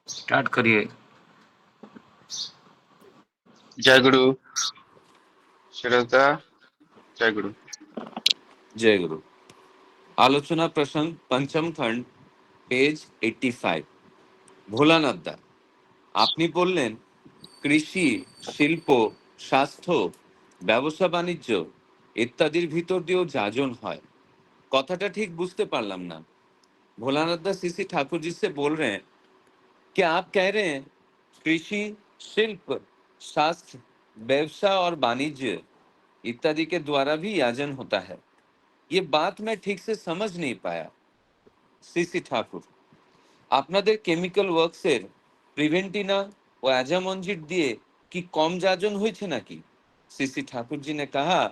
Start करिए। जय गुरु। श्रद्धा। जय गुरु। जय गुरु। आलोचना प्रसंग पंचम खंड पेज 85। ভোলানাথ দা, আপনি বললেন কৃষি, শিল্প, স্বাস্থ্য, ব্যবসা বাণিজ্য ইত্যাদির ভিতর দিয়েও যাজন হয়। কথাটা ঠিক बुझते पारलाम ना। भोलानाथ दा सीसी ठाकुर जी से बोल रहे हैं कि आप कह रहे हैं कृषि, शिल्प, शास्त्र, व्यवसाय और वाणिज्य इत्यादि के द्वारा भी याजन होता है। ये बात मैं ठीक से समझ नहीं पाया। सीसी ठाकुर, আপনাদের কেমিক্যাল ওয়ার্কসের प्रिवेंटिना व एजामोंजिट दिए कि कम जाजन हुई थे ना की? सीसी ठाकुर जी ने कहा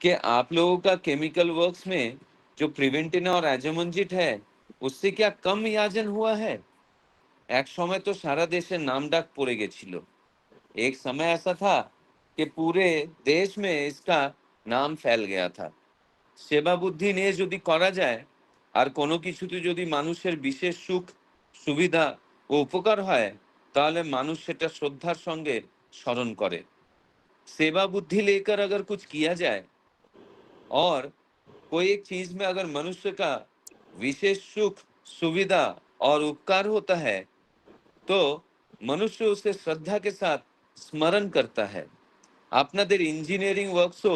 कि आप लोगों का केमिकल वर्क्स में जो प्रिवेंटिना और एजामोंजिट है उससे क्या कम याजन हुआ है? एक समय तो सारा देश नाम डाक पड़े गेछिलो। एक समय ऐसा था कि पूरे देश में इसका नाम फैल गया था। सेवा बुद्धि নিয়ে যদি করা যায় আর কোনো কিছুতে যদি মানুষের বিশেষ সুখ সুবিধা ও উপকার হয় তাহলে মানুষ সেটা শ্রদ্ধার সঙ্গে স্মরণ করে। सेवा बुद्धि लेकर अगर कुछ किया जाए और कोई एक चीज में अगर मनुष्य का विशेष सुख सुविधा और उपकार होता है तो मनुष्य उसे श्रद्धा के साथ स्मरण करता है। আপনাদের इंजीनियरिंग वर्क्सो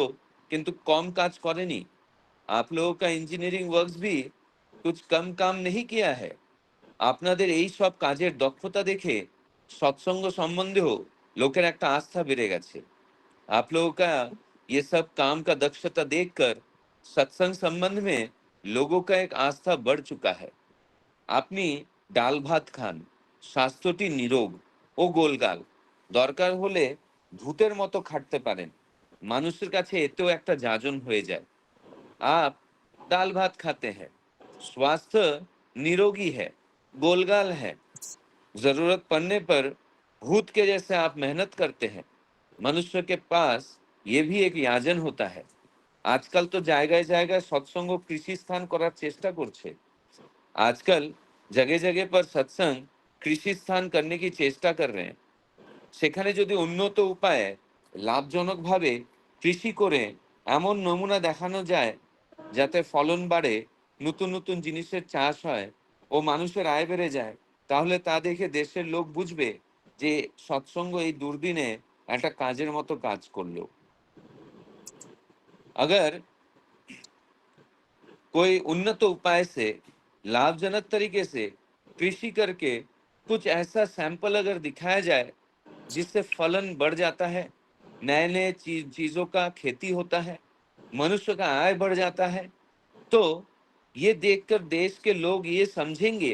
किंतु कम काज करेनी। आप लोगों का इंजीनियरिंग वर्क्स भी कुछ कम काम नहीं किया है। আপনাদের এই সব কাজের দক্ষতা দেখে सत्संग সম্বন্ধেও লোকের একটা आस्था বেড়ে গেছে। आप लोगों का ये सब काम का दक्षता देखकर सत्संग संबंध में लोगों का एक आस्था बढ़ चुका है। আপনি ডাল ভাত খান, স্বাস্থ্যটি নিরোগ ও গোলগাল, দরকার হলে ভূতের মতো খাটতে পারেন, মানুষের কাছে এতেও একটা যাজন হয়ে যায়। आप दाल भात खाते हैं, स्वास्थ्य निरोगी है, गोलगाल है, जरूरत पड़ने पर भूत के जैसे आप मेहनत करते हैं। मनुष्य के पास ये भी एक याजन होता है। आजकल तो জায়গায় জায়গায় সৎসঙ্গ কৃষি স্থান করার চেষ্টা করছে। आजकल जगह जगह पर सत्संग कृषि स्थान करने की चेष्टा कर रहे हैं। সেখানে যদি উন্নত উপায়ে লাভজনকভাবে কৃষি করে এমন নমুনা দেখানো যায় যাতে ফলন বাড়ে, নতুন নতুন জিনিসের চাষ হয় ও মানুষের আয় বেড়ে যায়, তাহলে তা দেখে দেশের লোক বুঝবে যে সৎসঙ্গ এই দুর্দিনে একটা কাজের মতো কাজ করলো। अगर कोई उन्नत उपाय से लाभजनक तरीके से कृषि करके कुछ ऐसा सैंपल अगर दिखाया जाए जिससे फलन बढ़ जाता है, नए नए चीजों का खेती होता है, मनुष्य का आय बढ़ जाता है, तो ये देखकर देश के लोग ये समझेंगे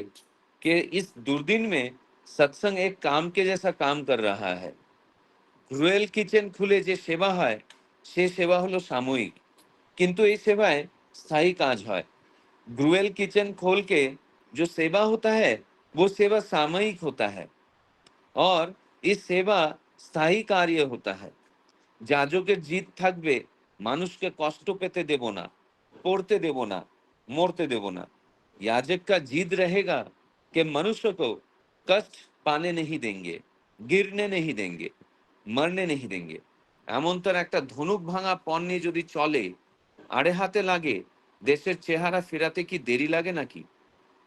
कि इस दुर्दिन में सत्संग एक काम के जैसा काम कर रहा है। রুয়েল কিচেন খুলে যে সেবা হয় সে সেবা হলো সাময়িক, কিন্তু এই সেবায় স্থায়ী কাজ হয়। ग्रुएल किचन खोल के जो सेवा होता है वो सेवा सामयिक होता है और इस सेवा स्थायी कार्य होता है। যাজকের জিদ থাকবে মানুষকে কষ্ট পেতে দেব না, পড়তে দেব না, মরতে দেব না। याजक का जिद रहेगा कि मनुष्य को कष्ट पाने नहीं देंगे, गिरने नहीं देंगे, मरने नहीं देंगे। এমন তার একটা ধনুক ভাঙা পণ নিয়ে যদি চলে, আড়ে হাতে লাগে, देशेर चेहरा फिराते की देरी लगे ना की?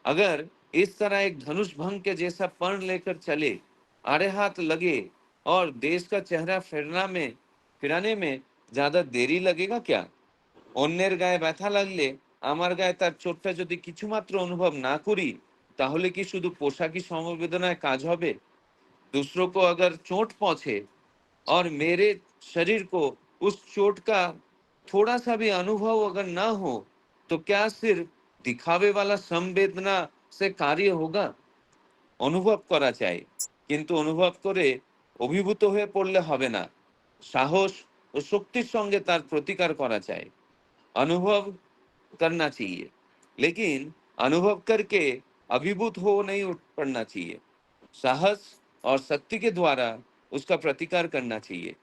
अगर इस तरह एक धनुष भंग के जैसा पण लेकर चले, आड़े हाथ लगे और देश का चेहरा फिराने में ज्यादा देरी लगेगा क्या? अन्येर गाয়ে ব্যথা লাগলে আমার গায়ে তার চোটটা যদি কিছুমাত্র অনুভব না করি তাহলে কি শুধু পোশাকি সমবেদনায় কাজ হবে? दूसरों को अगर चोट पहुंचे और मेरे शरीर को उस चोट का थोड़ा सा भी अनुभव अगर ना हो तो क्या सिर्फ दिखावे वाला संवेदना से कार्य होगा? অনুভব করা চাই, কিন্তু অনুভব করে অভিভূত হয়ে পড়লে হবে না। সাহস ও শক্তির সঙ্গে তার প্রতিকার করা চাই। अनुभव करना चाहिए, लेकिन अनुभव करके अभिभूत हो नहीं उठ पड़ना चाहिए। साहस और शक्ति के द्वारा उसका प्रतिकार करना चाहिए।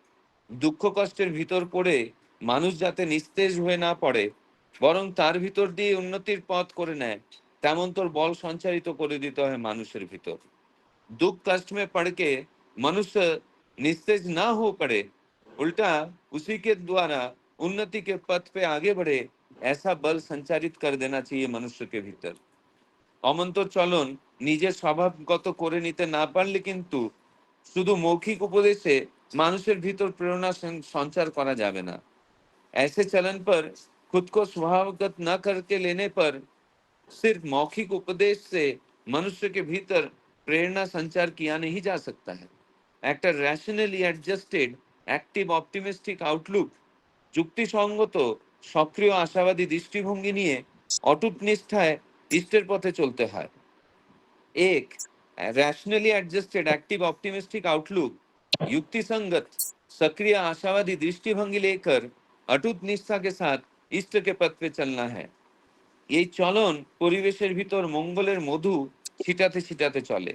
দুঃখ কষ্টের ভিতর পড়ে মানুষ যাতে নিস্তেজ হয়ে না পড়ে, বরং তার ভিতর দিয়ে উন্নতির পথ করে নেয়, তেমন তোর বল সঞ্চারিত করে দিতে হয় মানুষের ভিতর। दुख कष्ट में पड़ के मनुष्य निस्तेज ना हो पड़े, उल्टा उसी के द्वारा उन्नति के पथ पे आगे बढ़े, ऐसा बल संचारित कर देना चाहिए मनुष्य के भीतर। অমন্তর চলন নিজের স্বভাবগত করে নিতে না পারলে কিন্তু শুধু মৌখিক উপদেশে মানুষের ভিতর প্রেরণা সঞ্চার করা যাবে না। ऐसे चलन पर खुद को स्वभावगत न करके लेने पर सिर्फ मौखिक उपदेश से मनुष्य के भीतर प्रेरणा संचार किया नहीं जा सकता है। একটা rationally adjusted active optimistic Outlook, যুক্তিসঙ্গত সক্রিয় আশাবাদী দৃষ্টিভঙ্গি নিয়ে অটুট নিষ্ঠায় ইষ্টের পথে চলতে হয়। एक rationally adjusted active optimistic outlook, युक्ति संगत सक्रिय आशावादी दृष्टिभंगी लेकर अटूट निष्ठा के साथ इष्ट के पथ पे चलना है। ये चलन परिवेशेर भीतर मंगलेर मधु छिटाते छिटाते चले।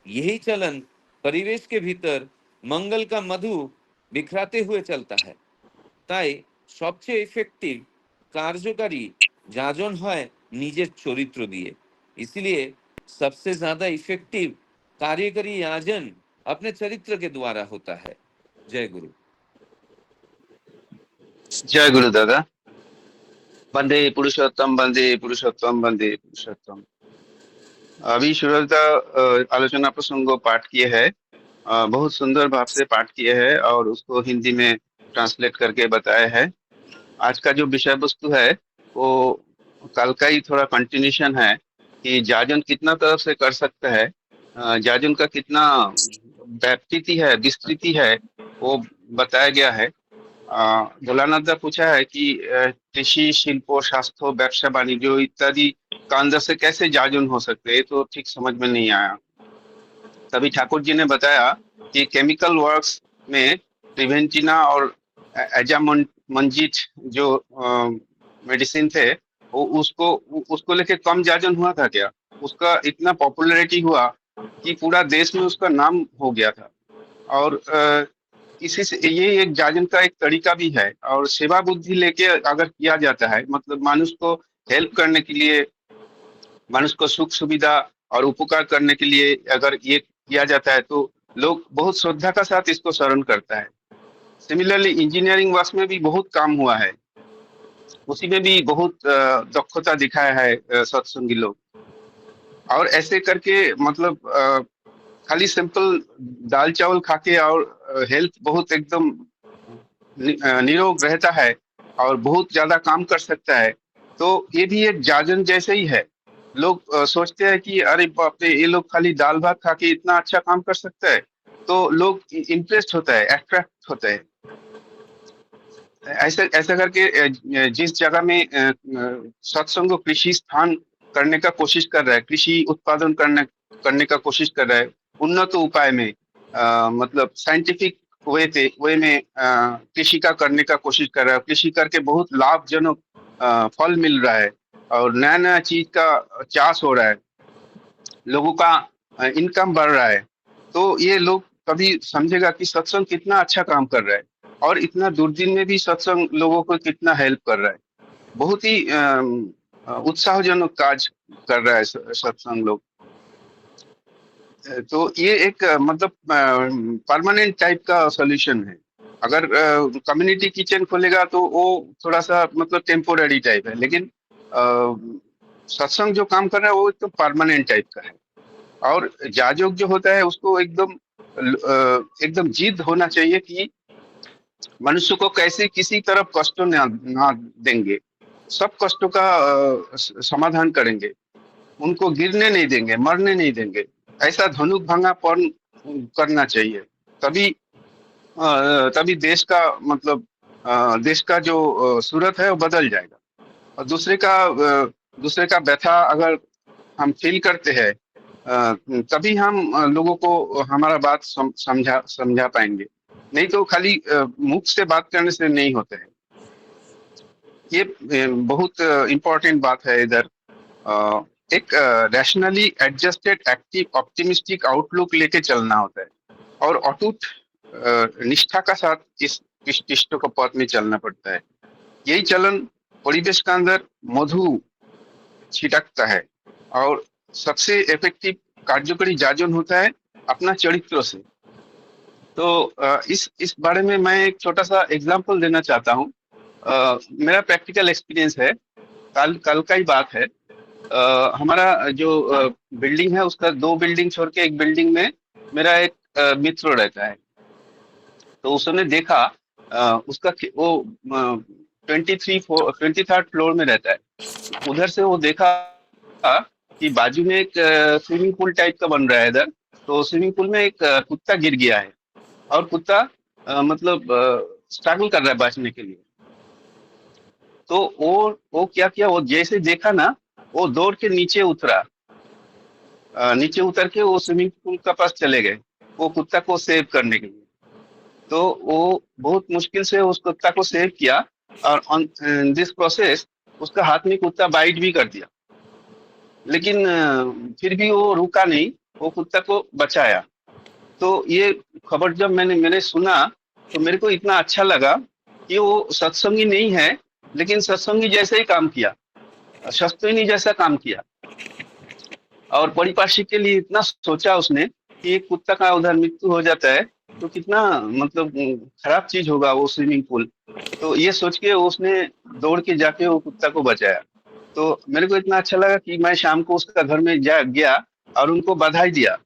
यही चलन परिवेश के भीतर मंगल का मधु बिखराते हुए चलता है। তাই সবচেয়ে ইফেক্টিভ कार्यकारी जाजन है निजेर चरित्र दिए। इसलिए सबसे ज्यादा इफेक्टिव कार्यकारी याजन अपने चरित्र के द्वारा होता है। जय गुरु। जय गुरु दादा। वंदे पुरुषोत्तम, वंदे पुरुषोत्तम, वंदे पुरुषोत्तम। अभी सूरजदा आलोचना प्रसंग पाठ किए हैं, बहुत सुंदर भाव से पाठ किए हैं और उसको हिंदी में ट्रांसलेट करके बताया है। आज का जो विषय वस्तु है वो कल का ही थोड़ा कंटिन्यूशन है कि जाजन कितना तरफ से कर सकता है, जाजन का कितना व्याप्ति है, विस्तृति है, वो बताया गया है। भोलानाथ दा पूछा है कि कृषि, शिल्प, शास्त्र, व्यवसाय, वाणिज्य इत्यादि का अंदर से कैसे जाजन हो सकते हैं, तो ठीक समझ में नहीं आया। तभी ठाकुर जी ने बताया कि केमिकल वर्क्स में ट्रिवेंटिना और एजामंजिट जो मेडिसिन थे वो उसको लेके कम जाजन हुआ था क्या? उसका इतना पॉपुलैरिटी हुआ कि पूरा देश में उसका नाम हो गया था। और इसी से ये एक जाजन का एक तरीका भी है। और सेवा बुद्धि लेके अगर किया जाता है, मतलब मानुष को हेल्प करने के लिए, मनुष्य को सुख सुविधा और उपकार करने के लिए अगर ये किया जाता है तो लोग बहुत श्रद्धा का साथ इसको शरण करता है। सिमिलरली इंजीनियरिंग वर्क में भी बहुत काम हुआ है, उसी में भी बहुत दक्षता दिखाया है सत्संगी लोग। और ऐसे करके मतलब खाली सिंपल दाल चावल खा के और हेल्थ बहुत एकदम निरोग रहता है और बहुत ज्यादा काम कर सकता है, तो ये भी एक जाजन जैसे ही है। लोग सोचते हैं कि अरे बाप रे, ये लोग खाली दाल भात खा के इतना अच्छा काम कर सकता है, तो लोग इंटरेस्ट होता है, अट्रैक्ट होता है। ऐसा करके जिस जगह में सत्संग कृषि स्थान करने का कोशिश कर रहा है, कृषि उत्पादन करने का कोशिश कर रहा है, उन्नत उपाय में मतलब साइंटिफिक वे में कृषि का करने का कोशिश कर रहा है, कृषि करके बहुत लाभजनक फल मिल रहा है और नया नया चीज का चाष हो रहा है, लोगों का इनकम बढ़ रहा है, तो ये लोग कभी समझेगा कि सत्संग कितना अच्छा काम कर रहा है और इतना दुर्दिन में भी सत्संग लोगों को कितना हेल्प कर रहा है। बहुत ही उत्साहजनक कार्य कर रहा है सत्संग लोग। तो ये एक मतलब परमानेंट टाइप का सॉल्यूशन है। अगर कम्युनिटी किचन खोलेगा तो वो थोड़ा सा मतलब टेम्पोररी टाइप है, लेकिन सत्संग जो काम कर रहा है वो तो परमानेंट टाइप का है। और जाजोग जो होता है उसको एकदम जिद होना चाहिए कि मनुष्य को कैसे किसी तरफ कष्टों ना देंगे, सब कष्टों का समाधान करेंगे, उनको गिरने नहीं देंगे, मरने नहीं देंगे, ऐसा धनुक भंगापन करना चाहिए। तभी देश का मतलब देश का जो सूरत है वो बदल जाएगा। और दूसरे का व्यथा अगर हम फील करते हैं तभी हम लोगों को हमारा बात समझा पाएंगे, नहीं तो खाली मुख से बात करने से नहीं होते हैं। ये बहुत इम्पोर्टेंट बात है इधर। एक rationally adjusted active optimistic outlook लेके चलना होता है और अटूट निष्ठा का साथ इस इष्ट को पथ में चलना पड़ता है। यही चलन परिवेश के अंदर मधु छिटकता है और सबसे इफेक्टिव कार्यकरी जाजन होता है अपना चरित्र से। तो इस बारे में मैं एक छोटा सा एग्जांपल देना चाहता हूँ। मेरा प्रैक्टिकल एक्सपीरियंस है, कल कल का ही बात है। हमारा जो बिल्डिंग है उसका 2 बिल्डिंग छोड़ के एक बिल्डिंग में मेरा एक मित्र रहता है। तो उसने देखा उसका वो 23rd फ्लोर में रहता है। उधर से वो देखा कि बाजू में एक स्विमिंग पूल टाइप का बन रहा है इधर। तो स्विमिंग पूल में एक कुत्ता गिर गया है और कुत्ता मतलब स्ट्रगल कर रहा है बचने के लिए। तो वो क्या किया, वो जैसे देखा ना, वो दौड़ के नीचे उतरा। नीचे उतर के वो स्विमिंग पूल के पास चले गए वो कुत्ता को सेव करने के लिए। तो वो बहुत मुश्किल से उस कुत्ता को सेव किया और ऑन दिस प्रोसेस उसका हाथ में कुत्ता बाइट भी कर दिया। लेकिन फिर भी वो रुका नहीं, वो कुत्ता को बचाया। तो ये खबर जब मैंने सुना तो मेरे को इतना अच्छा लगा कि वो सत्संगी नहीं है, लेकिन सत्संगी जैसे ही काम किया, शस्त्रिनी जैसा काम किया। और परिपार्श्विक के लिए इतना सोचा उसने कि एक कुत्ता का उधर मृत्यु हो जाता है तो कितना मतलब खराब चीज होगा वो स्विमिंग पूल। तो ये सोच के उसने दौड़ के जाके वो कुत्ता को बचाया। तो मेरे को इतना अच्छा लगा कि मैं शाम को उसका घर में जा गया और उनको बधाई दिया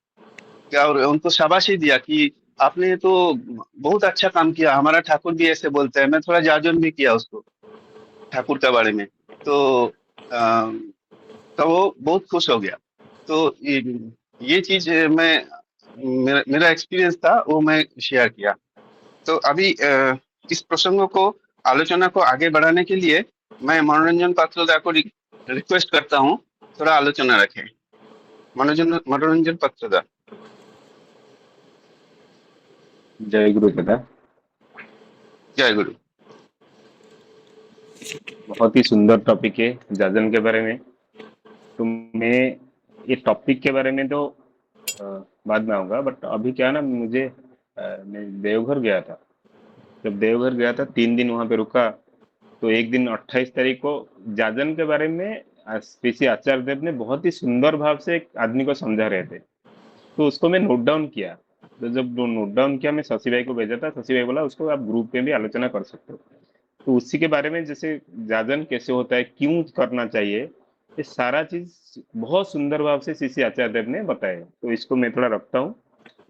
क्या, और उनको शाबाशी दिया कि आपने तो बहुत अच्छा काम किया, हमारा ठाकुर भी ऐसे बोलता है। मैं थोड़ा जाजन भी किया उसको ठाकुर के बारे में। तो अ, तो वो बहुत खुश हो गया। तो ये चीज मेरा एक्सपीरियंस था, वो मैं शेयर किया। तो अभी इस प्रसंगों को आलोचना को आगे बढ़ाने के लिए मैं मनोरंजन पात्रोदा को रिक्वेस्ट करता हूँ, थोड़ा आलोचना रखें। मनोरंजन मनोरंजन पात्रोदा। जय गुरु दादा। जय गुरु। बहुत ही सुंदर टॉपिक है जाजन के बारे में। तो मैं ये टॉपिक के बारे में तो अ, बाद में आऊंगा, बट अभी क्या ना, मैं देवघर गया था। जब देवघर गया था 3 दिन वहां पे रुका। तो एक दिन 28 तारीख को जाजन के बारे में श्री आचार्य देव ने बहुत ही सुंदर भाव से एक आदमी को समझा रहे थे। तो उसको मैं नोट डाउन किया। तो जब नोट डाउन किया, मैं शशि भाई को भेजा था। शशि भाई बोला उसको आप ग्रुप में भी आलोचना कर सकते हो। तो उसी के बारे में, जैसे जाजन कैसे होता है, क्यों करना चाहिए, ये सारा चीज बहुत सुंदर भाव से श्री आचार्य देव ने बताया। तो इसको मैं थोड़ा रखता हूँ,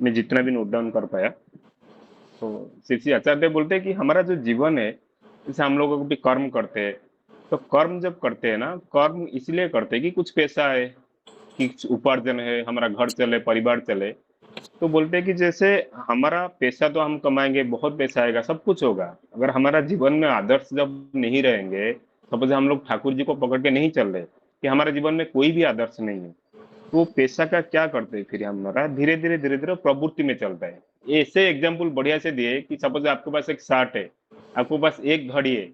मैं जितना भी नोट डाउन कर पाया। तो श्री आचार्य देव बोलते हैं कि हमारा जो जीवन है, जैसे हम लोगों को भी कर्म करते हैं। तो कर्म जब करते हैं ना, कर्म इसलिए करते हैं कि कुछ पैसा है, कि कुछ उपार्जन है, हमारा घर चले, परिवार चले। तो बोलते हैं कि जैसे हमारा पैसा तो हम कमाएंगे, बहुत पैसा आएगा, सब कुछ होगा। अगर हमारा जीवन में आदर्श जब नहीं रहेंगे, सपोज हम लोग ठाकुर जी को पकड़ के नहीं चल रहे, कि हमारे जीवन में कोई भी आदर्श नहीं है, तो वो पैसा का क्या करते हैं, फिर हमारा धीरे धीरे प्रवृत्ति में चलता है। ऐसे एग्जाम्पल बढ़िया से दिए कि सपोज आपके पास एक शार्ट है, आपके पास एक घड़ी है,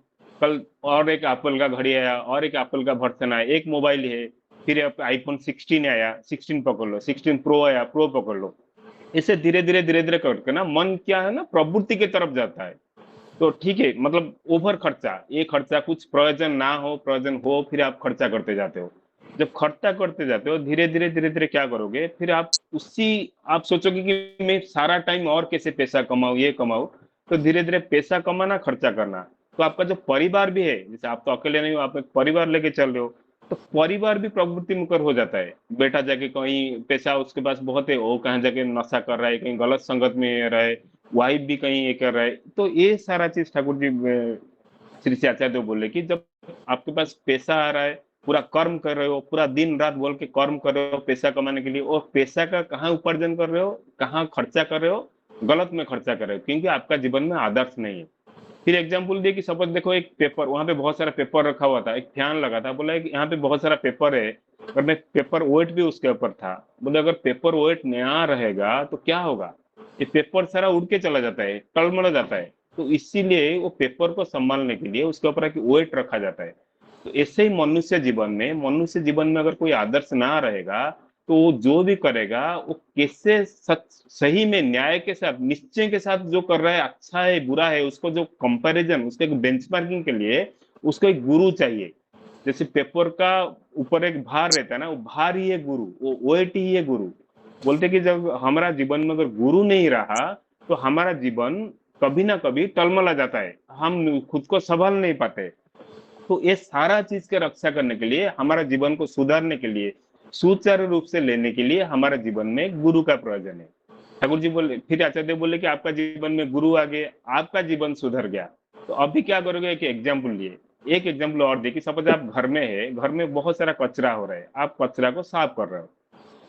कल और एक एप्पल का घड़ी आया, और एक एप्पल का वर्जन आया, एक मोबाइल है, फिर आईफोन 16 आया, 16 पकड़ लो, 16 प्रो आया, प्रो पकड़ लो। इसे धीरे धीरे करके ना मन क्या है ना, प्रवृत्ति की तरफ जाता है। तो ठीक है, मतलब ओवर खर्चा, ये खर्चा कुछ प्रयोजन ना हो, प्रयोजन हो, फिर आप खर्चा करते जाते हो। जब खर्चा करते जाते हो धीरे धीरे क्या करोगे, फिर आप उसी आप सोचोगे कि मैं सारा टाइम और कैसे पैसा कमाऊं, ये कमाऊं। तो धीरे धीरे पैसा कमाना, खर्चा करना। तो आपका जो परिवार भी है, जैसे आप तो अकेले नहीं हो, आप एक परिवार लेके चल रहे हो, तो परिवार भी प्रवृत्ति मुकर हो जाता है। बेटा जाके कहीं पैसा उसके पास बहुत है, वो कहीं जाके नशा कर रहा है, कहीं गलत संगत में रहा है, वाइफ भी कहीं ये कर रहा है। तो ये सारा चीज ठाकुर जी श्री श्री आचार्य देव बोले कि जब आपके पास पैसा आ रहा है, पूरा कर्म कर रहे हो, पूरा दिन रात बोल के कर्म कर रहे हो पैसा कमाने के लिए, और पैसा का कहाँ उपार्जन कर रहे हो, कहाँ खर्चा कर रहे हो, गलत में खर्चा कर रहे हो, क्योंकि आपका जीवन में आदर्श नहीं है। फिर एग्जाम्पल दिए कि सपोज देखो एक पेपर, वहां पे बहुत सारा पेपर रखा हुआ था, एक फैन लगा था, बोला कि यहाँ पे बहुत सारा पेपर है, और मैं पेपर वेट भी उसके ऊपर था। बोले अगर पेपर वेट नया रहेगा तो क्या होगा, ये पेपर सारा उड़ के चला जाता है, टलमल जाता है। तो इसीलिए वो पेपर को संभालने के लिए उसके ऊपर एक वेट रखा जाता है। तो ऐसे ही मनुष्य जीवन में अगर कोई आदर्श ना रहेगा, तो वो जो भी करेगा वो कैसे सही में न्याय के साथ, निश्चय के साथ जो कर रहा है, अच्छा है बुरा है, उसको जो कंपैरिजन, उसके बेंचमार्किंग के लिए उसको एक गुरु चाहिए। जैसे पेपर का ऊपर एक भार रहता है ना, वो भार ही है गुरु, वो वेट ही है गुरु। बोलते कि जब हमारा जीवन में अगर गुरु नहीं रहा तो हमारा जीवन कभी ना कभी टलमला जाता है, हम खुद को संभाल नहीं पाते। तो ये सारा चीज के रक्षा करने के लिए, हमारा जीवन को सुधारने के लिए, सुचारू रूप से लेने के लिए हमारे जीवन में गुरु का प्रयोजन है। ठाकुर जी बोले, फिर आचार्य देव बोले कि आपका जीवन में गुरु आ गए, आपका जीवन सुधर गया, तो अभी क्या करोगे? एक एग्जाम्पल लिए, एक एग्जाम्पल और देखिए, सपोज आप घर में है, घर में बहुत सारा कचरा हो रहा है, आप कचरा को साफ कर रहे हो,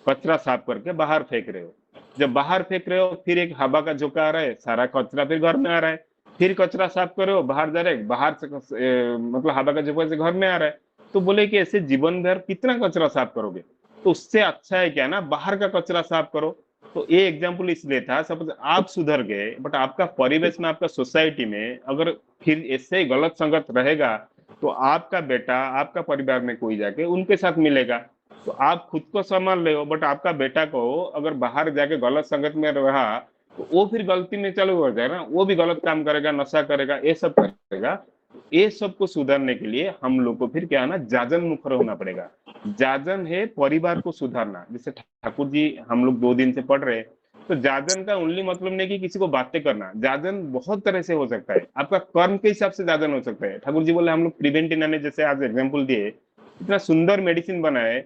कचरा साफ करके बाहर फेंक रहे हो। जब बाहर फेंक रहे हो, फिर एक हवा का झोंका आ रहा है, सारा कचरा फिर घर में आ रहा है, फिर कचरा साफ कर रहे हो, बाहर जा रहे हैं, बाहर से मतलब हवा का झोंका से घर में आ रहा है। तो बोले कि ऐसे जीवन भर कितना कचरा साफ करोगे? तो उससे अच्छा है क्या ना, बाहर का कचरा साफ करो। तो ये एग्जाम्पल इसलिए था, सपोज आप सुधर गए, बट आपका परिवेश में, आपका सोसाइटी में अगर फिर ऐसे गलत संगत रहेगा, तो आपका बेटा, आपका परिवार में कोई जाके उनके साथ मिलेगा। तो आप खुद को संभाल रहे हो, बट आपका बेटा को अगर बाहर जाके गलत संगत में रहा, तो वो फिर गलती में चालू हो जाएगा ना, वो भी गलत काम करेगा, नशा करेगा, ये सब करेगा। ये सब को सुधारने के लिए हम लोग को फिर क्या है ना, जाजन मुखर होना पड़ेगा। जाजन है परिवार को सुधारना। जैसे ठाकुर जी हम लोग 2 दिन से पढ़ रहे हैं, तो जाजन का ओनली मतलब नहीं कि किसी को बातें करना, जाजन बहुत तरह से हो सकता है, आपका कर्म के हिसाब से जाजन हो सकता है। ठाकुर जी बोले हम लोग प्रिवेंटिना ने, जैसे आज एग्जाम्पल दिए, इतना सुंदर मेडिसिन बनाए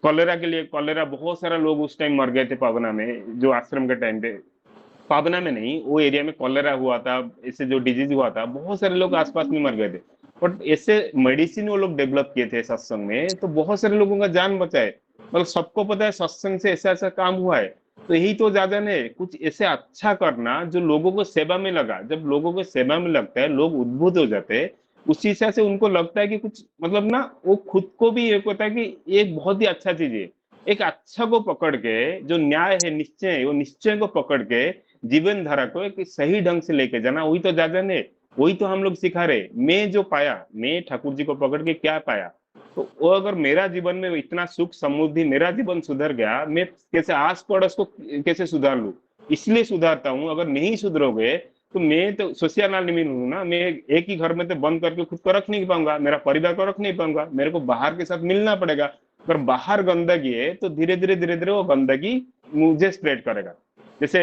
कॉलेरा के लिए। कॉलेरा बहुत सारा लोग उस टाइम मर गए थे पावना में, जो आश्रम के टाइम पे, पाबना में नहीं, वो एरिया में कॉलेरा हुआ था, इससे जो डिजीज हुआ था, बहुत सारे लोग आसपास में मर गए थे। बट ऐसे मेडिसिन वो लोग डेवलप किए थे सत्संग में, तो बहुत सारे लोगों का जान बचाए। मतलब सबको पता है सत्संग से ऐसा ऐसा काम हुआ है। तो यही तो जाजन है, कुछ ऐसे अच्छा करना जो लोगों को सेवा में लगा। जब लोगों को सेवा में लगता है, लोग उद्बुद्ध हो जाते हैं, उसी हिसाब से उनको लगता है कि कुछ मतलब ना, वो खुद को भी एक होता है कि ये एक बहुत ही अच्छा चीज है। एक अच्छा को पकड़ के, जो न्याय है, निश्चय है, वो निश्चय को पकड़ के जीवन धारा को एक सही ढंग से लेके जाना, वही तो जाजन है। वही तो हम लोग सिखा रहे। मैं जो पाया, मैं ठाकुर जी को पकड़ के क्या पाया, तो वो अगर मेरा जीवन में इतना सुख समृद्धि, मेरा जीवन सुधर गया, मैं कैसे आस पड़ोस को कैसे सुधार लूं? इसलिए सुधारता हूं। अगर नहीं सुधरोगे तो मैं तो सोशल एनिमल हूं ना, मैं एक ही घर में तो बंद करके खुद को रख नहीं पाऊंगा, मेरा परिवार को रख नहीं पाऊंगा, मेरे को बाहर के साथ मिलना पड़ेगा। अगर बाहर गंदगी है तो धीरे धीरे वो गंदगी मुझे स्प्रेड करेगा। जैसे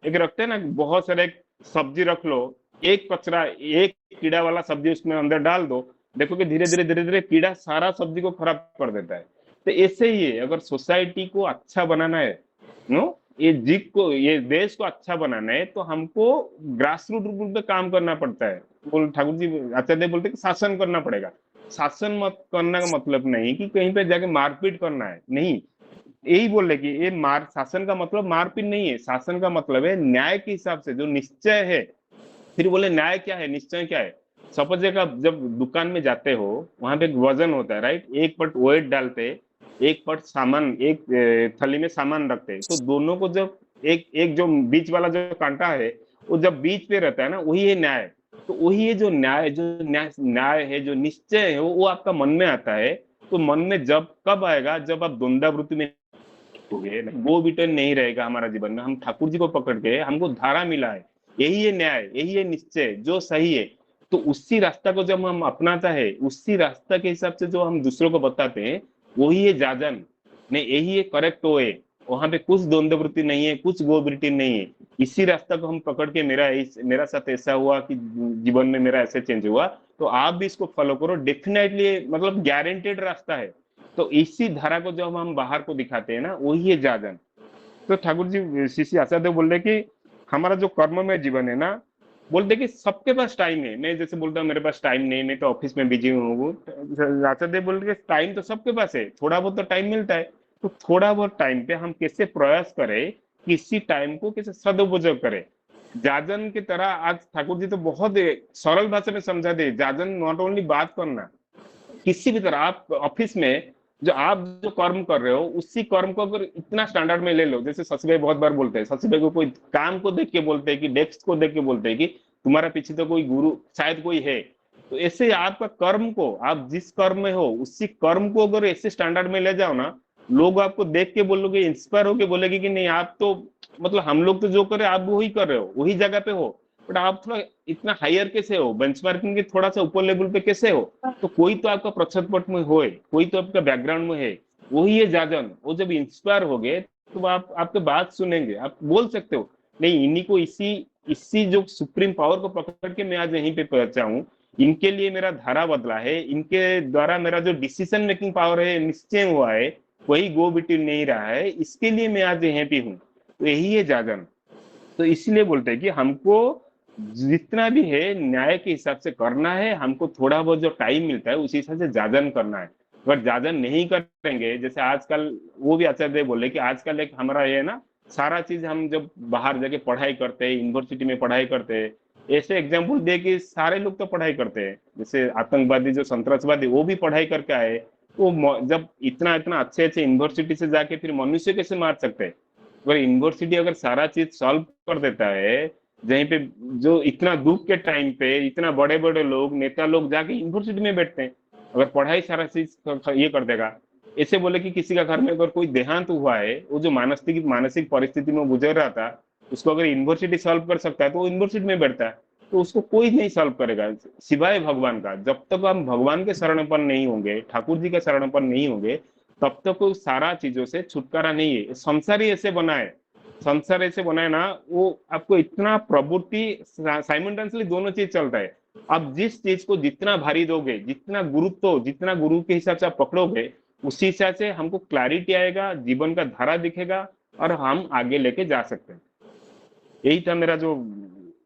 एक रखते हैं ना, बहुत सारे सब्जी रख लो, एक कचरा, एक कीड़ा वाला सब्जी उसमें अंदर डाल दो, देखो कि धीरे धीरे कीड़ा सारा सब्जी को खराब कर देता है। तो ऐसे ही है, अगर सोसाइटी को अच्छा बनाना है, नो, ये जीत को, ये देश को अच्छा बनाना है, तो हमको ग्रास रूट रूप पे काम करना पड़ता है। बोल ठाकुर जी आचार्य बोलते कि शासन करना पड़ेगा। शासन मत करना का मतलब नहीं कि कहीं पे जाके मारपीट करना है, नहीं। यही बोल रहे कि ये मार, शासन का मतलब मारपीट नहीं है, शासन का मतलब है न्याय के हिसाब से जो निश्चय है। फिर बोले न्याय क्या है, निश्चय क्या है? सपोज एक आप जब दुकान में जाते हो, वहां पे एक वजन होता है, राइट? एक पट वेट डालते, एक पट सामान, एक थैली में सामान रखते, तो दोनों को जब एक एक जो बीच वाला जो कांटा है, वो जब बीच पे रहता है ना, वही है न्याय। तो वही है जो न्याय, जो न्याय है, जो निश्चय है, वो आपका मन में आता है। तो मन में जब कब आएगा? जब आप द्वंद्वावृत्ति में होगे, वो विटन नहीं रहेगा हमारा जीवन में। हम ठाकुर जी को पकड़ के, हमको धारा मिला है, यही है न्याय, यही है निश्चय, जो सही है। तो उसी रास्ता को जब हम अपनाता है, उसी रास्ता के हिसाब से जो हम दूसरों को बताते हैं, वही है जाजन, नहीं यही है करेक्ट वे। वहां पे कुछ द्वंद्ववृत्ति नहीं है, कुछ गोवृत्ति नहीं है। इसी रास्ता को हम पकड़ के, मेरा साथ ऐसा हुआ कि जीवन में मेरा ऐसे चेंज हुआ, तो आप भी इसको फॉलो करो, डेफिनेटली, मतलब गारंटेड रास्ता है। तो इसी धारा को जब हम बाहर को दिखाते हैं ना, वही है जाजन। तो ठाकुर जी, श्री श्री आचार्य बोल रहे कि हमारा जो कर्ममय जीवन है ना, बोलते कि सबके पास टाइम है। मैं जैसे बोलता हूँ मेरे पास टाइम नहीं, मैं तो ऑफिस में बिजी हूँ, आचार्य बोल रहे टाइम तो सबके पास है, थोड़ा बहुत तो टाइम मिलता है। तो थोड़ा बहुत टाइम पे हम कैसे प्रयास करें कि इसी टाइम को कैसे सदुपयोग करें। जाजन की तरह आज ठाकुर जी तो बहुत सरल भाषा में समझा दे। जाजन नॉट ओनली बात करना, किसी भी तरह आप ऑफिस में जो आप जो कर्म कर रहे हो, उसी कर्म को अगर इतना स्टैंडर्ड में ले लो, जैसे शशि भाई बहुत बार बोलते हैं, शशि भाई को कोई काम को देख के बोलते हैं कि डेस्क को देख के बोलते हैं कि तुम्हारा पीछे तो कोई गुरु शायद कोई है। तो ऐसे आपका कर्म को, आप जिस कर्म में हो, उसी कर्म को अगर ऐसे स्टैंडर्ड में ले जाओ ना, लोग आपको देख के बोलोगे, इंस्पायर होके बोलेगे कि नहीं आप तो, मतलब हम लोग तो जो करे आप वही कर रहे हो, वही जगह पे हो। बट आप थोड़ा इतना हायर कैसे हो, बेंचमार्किंग के थोड़ा सा ऊपर लेवल पे कैसे हो? तो कोई तो आपका पश्चातपट में होए, कोई तो आपका बैकग्राउंड में है, वही है जाजन। वो जब इंस्पायर हो गए तो आप आपके बात सुनेंगे, आप बोल सकते हो नहीं इन्हीं को, इसी इसी जो सुप्रीम पावर को पकड़ के मैं आज यहीं पे पहुंचा हूँ, इनके लिए मेरा धारा बदला है, इनके द्वारा मेरा जो डिसीजन मेकिंग पावर है निश्चय हुआ है, वही गो बिटवीन नहीं रहा है, इसके लिए मैं आज यहाँ पे हूँ। तो यही है जागरण। तो इसलिए बोलते हैं कि हमको जितना भी है न्याय के हिसाब से करना है, हमको थोड़ा बहुत जो टाइम मिलता है उसी हिसाब से जाजन करना है। अगर जाजन नहीं करेंगे, जैसे आजकल वो भी आचार्य बोले कि आजकल एक हमारा ये है ना, सारा चीज हम जब बाहर जाके पढ़ाई करते हैं, यूनिवर्सिटी में पढ़ाई करते हैं, ऐसे एग्जाम्पल दे कि सारे लोग तो पढ़ाई करते हैं, जैसे आतंकवादी जो संतरासवादी वो भी पढ़ाई करके आए, तो जब इतना इतना अच्छे अच्छे यूनिवर्सिटी से जाके फिर मनुष्य कैसे मार सकते हैं? अगर यूनिवर्सिटी अगर सारा चीज सॉल्व कर देता है, जहीं पे जो इतना दुख के टाइम पे इतना बड़े बड़े लोग नेता लोग जाके यूनिवर्सिटी में बैठते हैं, अगर पढ़ाई सारा चीज ये कर देगा। ऐसे बोले कि किसी का घर में अगर कोई देहांत हुआ है, वो जो मानसिक मानसिक परिस्थिति में गुजर रहा था, उसको अगर यूनिवर्सिटी सॉल्व कर सकता है तो वो यूनिवर्सिटी में बैठता है। तो उसको कोई नहीं सॉल्व करेगा सिवाय भगवान का। जब तक हम भगवान के शरणपन्न नहीं होंगे, ठाकुर जी के शरणपन्न नहीं होंगे, तब तक वो सारा चीजों से छुटकारा नहीं है। संसार ही ऐसे बना है, संसार ऐसे बना है ना, वो आपको इतना प्रवृत्ति साइमल्टेनियसली दोनों चीज चलता है। आप जिस चीज को जितना भारी दोगे, जितना गुरुत्व, जितना गुरु के हिसाब से आप पकड़ोगे, उसी हिसाब से हमको क्लैरिटी आएगा, जीवन का धारा दिखेगा, और हम आगे लेके जा सकते हैं। यही था मेरा जो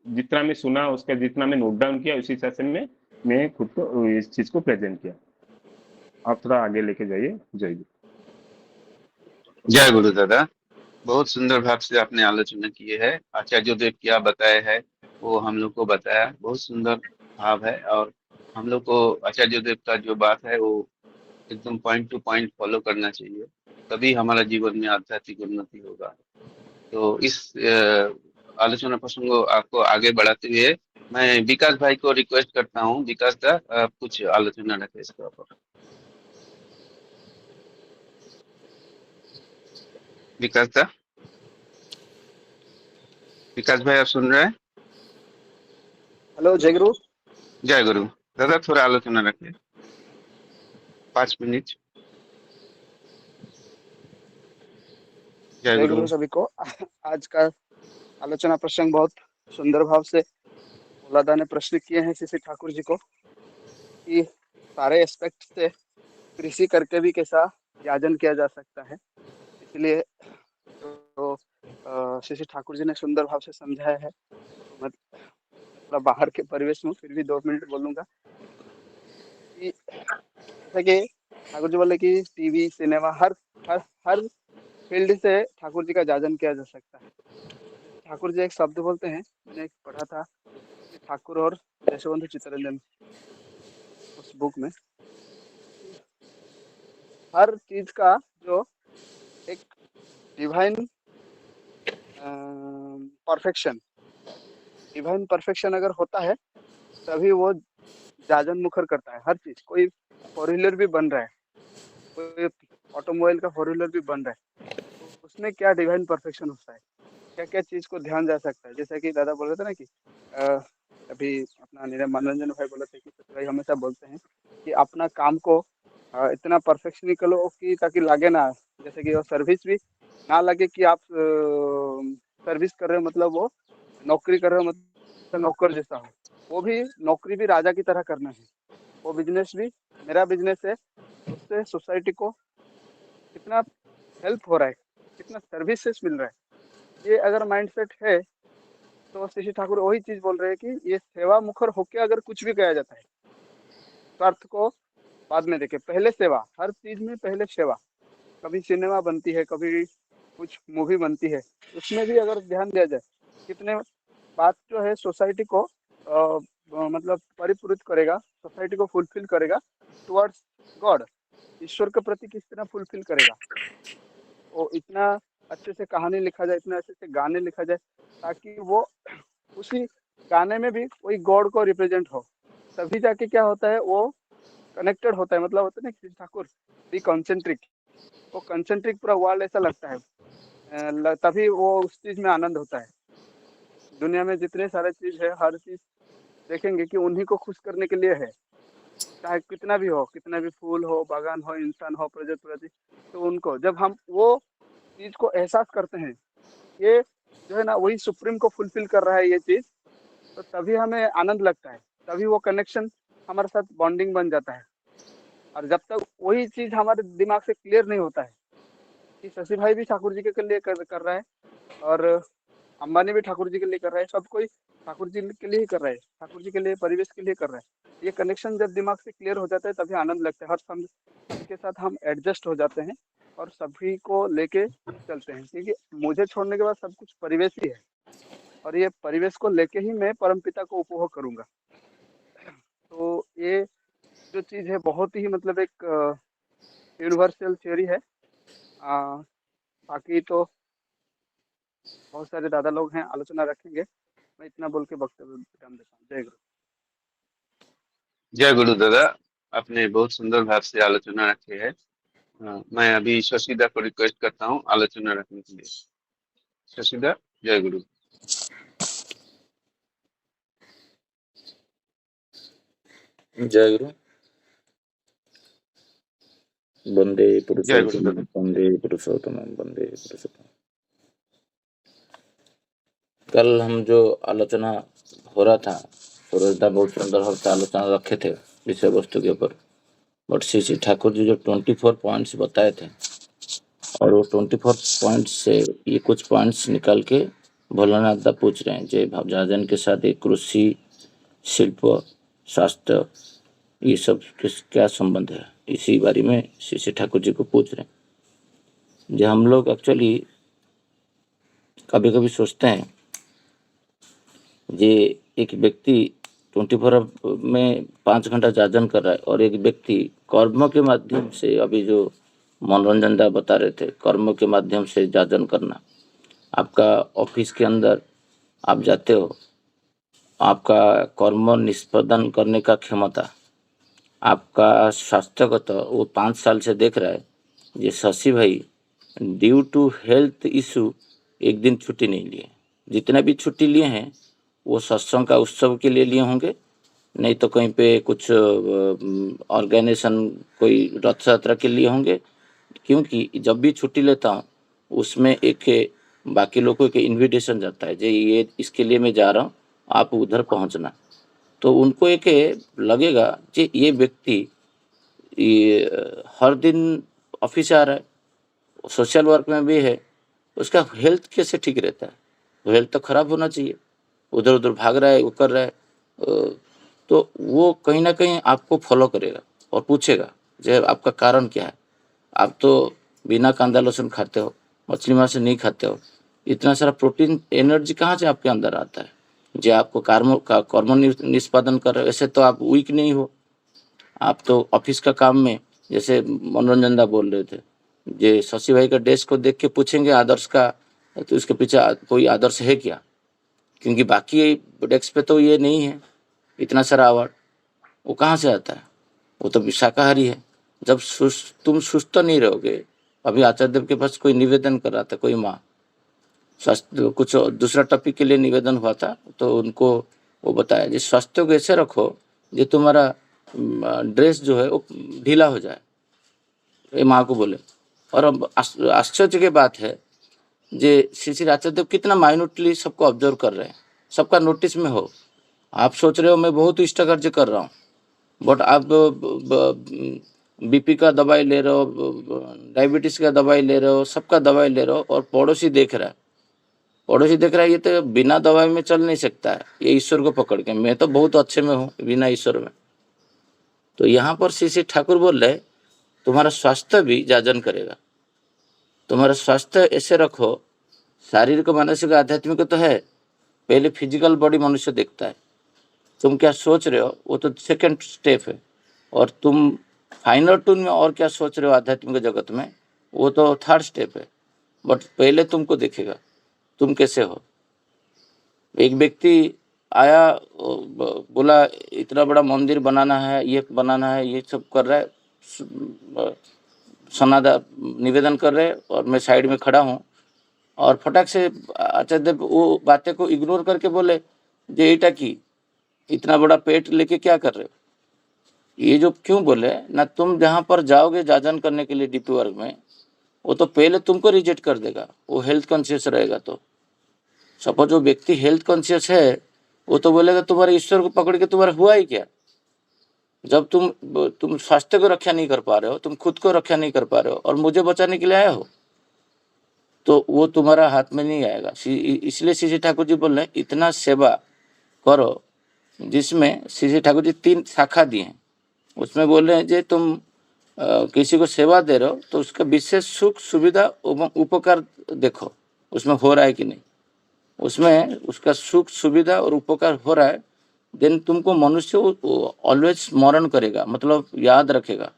जितना मैं सुना, उसका जितना मैं नोट डाउन किया, उसी हिसाब से मैं खुद को इस चीज को प्रेजेंट किया। आप थोड़ा आगे लेके जाइए। जय गुरु। जय गुरु दादा। बहुत सुंदर भाव से आपने आलोचना की है। आचार्य देव क्या बताए है वो हम लोग को बताया, बहुत सुंदर भाव है। और हम लोग को आचार्य देव का जो बात है वो एकदम पॉइंट टू पॉइंट फॉलो करना चाहिए, तभी हमारा जीवन में आध्यात्मिक उन्नति होगा। तो इस आलोचना प्रसंग को आपको आगे बढ़ाते हुए मैं विकास भाई को रिक्वेस्ट करता हूँ। विकास दा, आप कुछ आलोचना रखें इसके ऊपर। विकास दा, विकास भाई आप सुन रहे हैं? हेलो जय गुरु। जय गुरु दादा, थोड़ा आलोचना रखें, 5 मिनट। जय जय गुरु। गुरु सभी को। आज का आलोचना प्रसंग बहुत सुंदर भाव से भोलादा ने प्रश्न किए हैं श्री ठाकुर जी को कि सारे एस्पेक्ट से कृषि करके भी कैसा याजन किया जा सकता है। इसलिए तो श्री ठाकुर जी ने सुंदर भाव से समझाया है। तो मैं थोड़ा बाहर के परिवेश में फिर भी 2 मिनट बोलूंगा कि जैसे कि ठाकुर जी बोले कि टीवी सिनेमा हर हर हर फील्ड से ठाकुर जी का जाजन किया जा सकता है। ठाकुर जी एक शब्द बोलते हैं, मैंने एक पढ़ा था कि ठाकुर और देशबंधु चित्तरंजन उस बुक में, हर चीज का जो एक डिवाइन परफेक्शन, डिवाइन परफेक्शन अगर होता है तभी वो जाजन मुखर करता है हर चीज। कोई फोर व्हीलर भी बन रहा है, कोई ऑटोमोबाइल का फोर व्हीलर भी बन रहा है, तो उसमें क्या डिवाइन परफेक्शन होता है, क्या क्या चीज को ध्यान जा सकता है। जैसे कि दादा बोल रहे थे ना कि अभी अपना मनोरंजन भाई बोले थे कि सत्य भाई हमेशा बोलते हैं कि अपना काम को इतना परफेक्शनली करो कि ताकि लागे ना, जैसे कि वो सर्विस भी ना लगे कि आप सर्विस कर रहे हो मतलब वो नौकरी कर रहे हो मतलब नौकर जैसा हो। वो भी नौकरी भी राजा की तरह करना है। वो बिजनेस भी मेरा बिजनेस है, उससे सोसाइटी को कितना हेल्प हो रहा है, कितना सर्विसेस मिल रहा है। ये अगर माइंडसेट है तो श्री ठाकुर वही चीज बोल रहे हैं कि ये सेवा मुखर होके अगर कुछ भी किया जाता है, स्वार्थ को बाद में देखे, पहले सेवा, हर चीज में पहले सेवा। कभी सिनेमा बनती है, कभी कुछ मूवी बनती है, उसमें भी अगर ध्यान दिया जाए कितने बात जो है सोसाइटी को मतलब परिपूरित करेगा, सोसाइटी को फुलफिल करेगा टुवर्ड्स गॉड, ईश्वर के प्रति किस तरह फुलफिल करेगा। वो इतना अच्छे से कहानी लिखा जाए, इतना अच्छे से गाने लिखा जाए ताकि वो उसी गाने में भी कोई गॉड को रिप्रेजेंट हो, तभी जाके क्या होता है वो कनेक्टेड होता है। मतलब होता है ना कि ठाकुर बी कॉन्सेंट्रिक, वो कंसेंट्रिक पूरा वर्ल्ड ऐसा लगता है, तभी वो उस चीज में आनंद होता है। दुनिया में जितने सारे चीज है, हर चीज देखेंगे कि उन्हीं को खुश करने के लिए है। चाहे कितना भी हो, कितना भी फूल हो, बागान हो, इंसान हो, प्रजाति, तो उनको जब हम वो चीज को एहसास करते हैं, ये जो है ना वही सुप्रीम को फुलफिल कर रहा है ये चीज, तो तभी हमें आनंद लगता है, तभी वो कनेक्शन हमारे साथ बॉन्डिंग बन जाता है। और जब तक वही चीज हमारे दिमाग से क्लियर नहीं होता है कि शशि भाई भी ठाकुर जी के लिए कर रहा है, और अंबानी भी ठाकुर जी के लिए कर रहा है, सब कोई ठाकुर जी के लिए ही कर रहा है, ठाकुर जी के लिए, परिवेश के लिए कर रहा है। ये कनेक्शन जब दिमाग से क्लियर हो जाता है तभी आनंद लगता है, हर सबके साथ हम एडजस्ट हो जाते हैं और सभी को लेके चलते हैं, क्योंकि मुझे छोड़ने के बाद सब कुछ परिवेश ही है, और ये परिवेश को लेके ही मैं परमपिता को उपभोग करूंगा। तो ये जो चीज है बहुत ही मतलब एक यूनिवर्सल थ्योरी है। आ, बाकी तो बहुत सारे दादा लोग हैं, आलोचना रखेंगे। मैं इतना बोल के वक्तव्य विराम देता हूँ। जय गुरु। जय गुरु दादा, आपने बहुत सुंदर भाव से आलोचना रखी है। मैं अभी शशिदा को रिक्वेस्ट करता हूँ आलोचना रखने के लिए। शशिदा, जय गुरु। जय गुरु। वंदे जय गुरु पुरुषोत्तम, दादा। वंदे पुरुषोत्तम, वंदे पुरुषोत्तम। कल हम जो आलोचना हो रहा था, सूरजदा बहुत सुंदर भाव से आलोचना रखे थे विषय वस्तु के ऊपर, बट श्री श्री ठाकुर जी जो 24 पॉइंट्स बताए थे, और वो 24 पॉइंट्स से ये कुछ पॉइंट्स निकाल के भोलानाथ दा पूछ रहे हैं जय भावजाजन के साथ एक कृषि, शिल्प, स्वास्थ्य, ये सब क्या संबंध है, इसी बारे में श्री श्री ठाकुर जी को पूछ रहे हैं। जो हम लोग एक्चुअली कभी कभी सोचते हैं जे एक व्यक्ति 24 में 5 घंटा जाजन कर रहा है, और एक व्यक्ति कर्म के माध्यम से, अभी जो मनोरंजन दा बता रहे थे, कर्म के माध्यम से जाजन करना। आपका ऑफिस के अंदर आप जाते हो, आपका कर्म निष्पादन करने का क्षमता, आपका स्वास्थ्यगत, वो 5 साल से देख रहा है ये शशि भाई ड्यू टू हेल्थ इशू एक दिन छुट्टी नहीं लिए। जितने भी छुट्टी लिए हैं वो सत्संग का उत्सव के लिए लिए होंगे, नहीं तो कहीं पे कुछ ऑर्गेनाइजेशन कोई रथ यात्रा के लिए होंगे। क्योंकि जब भी छुट्टी लेता हूँ उसमें एक बाकी लोगों के इनविटेशन जाता है, जो ये इसके लिए मैं जा रहा हूँ, आप उधर पहुँचना। तो उनको एक लगेगा कि ये व्यक्ति ये हर दिन ऑफिस आ रहा है, सोशल वर्क में भी है, उसका हेल्थ कैसे ठीक रहता है? वो हेल्थ तो खराब होना चाहिए, उधर उधर भाग रहा है, वो कर रहा है। तो वो कहीं ना कहीं आपको फॉलो करेगा और पूछेगा जो आपका कारण क्या है। आप तो बिना कांदा लहसुन खाते हो, मछली मांस नहीं खाते हो, इतना सारा प्रोटीन एनर्जी कहाँ से आपके अंदर आता है? जो आपको कर्म निष्पादन कर रहे हो, ऐसे तो आप वीक नहीं हो। आप तो ऑफिस का काम में, जैसे मनोरंजन दा बोल रहे थे, जे शशि भाई का डेस्क को देख के पूछेंगे आदर्श का, तो इसके पीछे कोई आदर्श है क्या? क्योंकि बाकी डेस्क पे तो ये नहीं है इतना सारा अवार्ड, वो कहाँ से आता है? वो तो शाकाहारी है। जब तुम सुस्त नहीं रहोगे, अभी आचार्य देव के पास कोई निवेदन कर रहा था, कोई माँ स्वास्थ्य कुछ दूसरा टॉपिक के लिए निवेदन हुआ था, तो उनको वो बताया जी स्वास्थ्य को ऐसे रखो जो तुम्हारा ड्रेस जो है वो ढीला हो जाए, ये माँ को बोले। और अब आश्चर्य की बात है जे श्री श्री आचार्य देव कितना माइन्यूटली सबको ऑब्जर्व कर रहे हैं, सबका नोटिस में हो। आप सोच रहे हो मैं बहुत इष्टकार्य कर रहा हूँ, बट आप बीपी का दवाई ले रहे हो, डायबिटीज का दवाई ले रहे हो, सबका दवाई ले रहे हो, और पड़ोसी देख रहा है, पड़ोसी देख रहा है, ये तो बिना दवाई में चल नहीं सकता है, ये ईश्वर को पकड़ के, मैं तो बहुत अच्छे में हूँ बिना ईश्वर में। तो यहाँ पर श्री श्री ठाकुर बोल रहे तुम्हारा स्वास्थ्य भी जाजन करेगा। तुम्हारा स्वास्थ्य ऐसे रखो, शारीरिक मानसिक आध्यात्मिक तो है, पहले फिजिकल बॉडी मनुष्य देखता है, तुम क्या सोच रहे हो वो तो सेकंड स्टेप है, और तुम फाइनल टून में और क्या सोच रहे हो आध्यात्मिक जगत में, वो तो थर्ड स्टेप है। बट पहले तुमको देखेगा तुम कैसे हो। एक व्यक्ति आया, बोला इतना बड़ा मंदिर बनाना है, ये बनाना है, ये सब कर रहा है, सनादा निवेदन कर रहे, और मैं साइड में खड़ा हूँ, और फटाक से आचार्य देव वो बातें को इग्नोर करके बोले जे एटा की इतना बड़ा पेट लेके क्या कर रहे हो। ये जो क्यों बोले ना, तुम जहाँ पर जाओगे जाजन करने के लिए डीपी वर्ग में, वो तो पहले तुमको रिजेक्ट कर देगा, वो हेल्थ कॉन्शियस रहेगा। तो सपोज जो व्यक्ति हेल्थ कॉन्शियस है वो तो बोलेगा तुम्हारे ईश्वर को पकड़ के तुम्हारा हुआ ही क्या। जब तुम स्वास्थ्य को रक्षा नहीं कर पा रहे हो, तुम खुद को रक्षा नहीं कर पा रहे हो और मुझे बचाने के लिए आए हो, तो वो तुम्हारा हाथ में नहीं आएगा। इसलिए श्री ठाकुर जी बोल रहे हैं इतना सेवा करो, जिसमें श्री ठाकुर जी 3 शाखा दिए हैं। उसमें बोल रहे हैं जे तुम किसी को सेवा दे रहे हो तो उसका विशेष सुख सुविधा एवं उपकार देखो उसमें हो रहा है कि नहीं। उसमें उसका सुख सुविधा और उपकार हो रहा है, देन तुमको मनुष्य ऑलवेज स्मरण करेगा, मतलब याद रखेगा।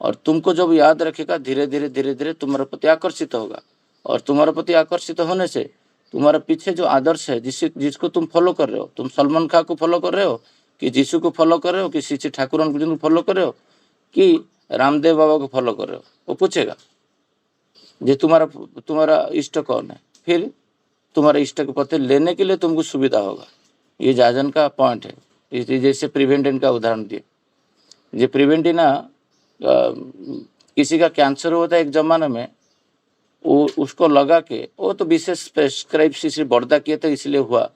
और तुमको जब याद रखेगा धीरे धीरे तुम्हारे प्रति आकर्षित होगा। और तुम्हारे प्रति आकर्षित होने से तुम्हारे पीछे जो आदर्श है जिसको तुम फॉलो कर रहे हो, तुम सलमान खान को फॉलो कर रहे हो कि यीशु को फॉलो कर रहे हो कि श्री ठाकुर को फॉलो कर रहे हो कि रामदेव बाबा को फॉलो कर रहे हो, वो पूछेगा जे तुम्हारा इष्ट कौन है। फिर तुम्हारे इष्ट के पते लेने के लिए तुमको सुविधा होगा। ये जाजन का पॉइंट है। जैसे प्रिवेंटिन का उदाहरण दिए, ये प्रिवेंटिन किसी का कैंसर होता है एक जमाने में, वो उसको लगा के वो तो विशेष प्रेस्क्राइब श्री बड़दा किए थे इसलिए हुआ,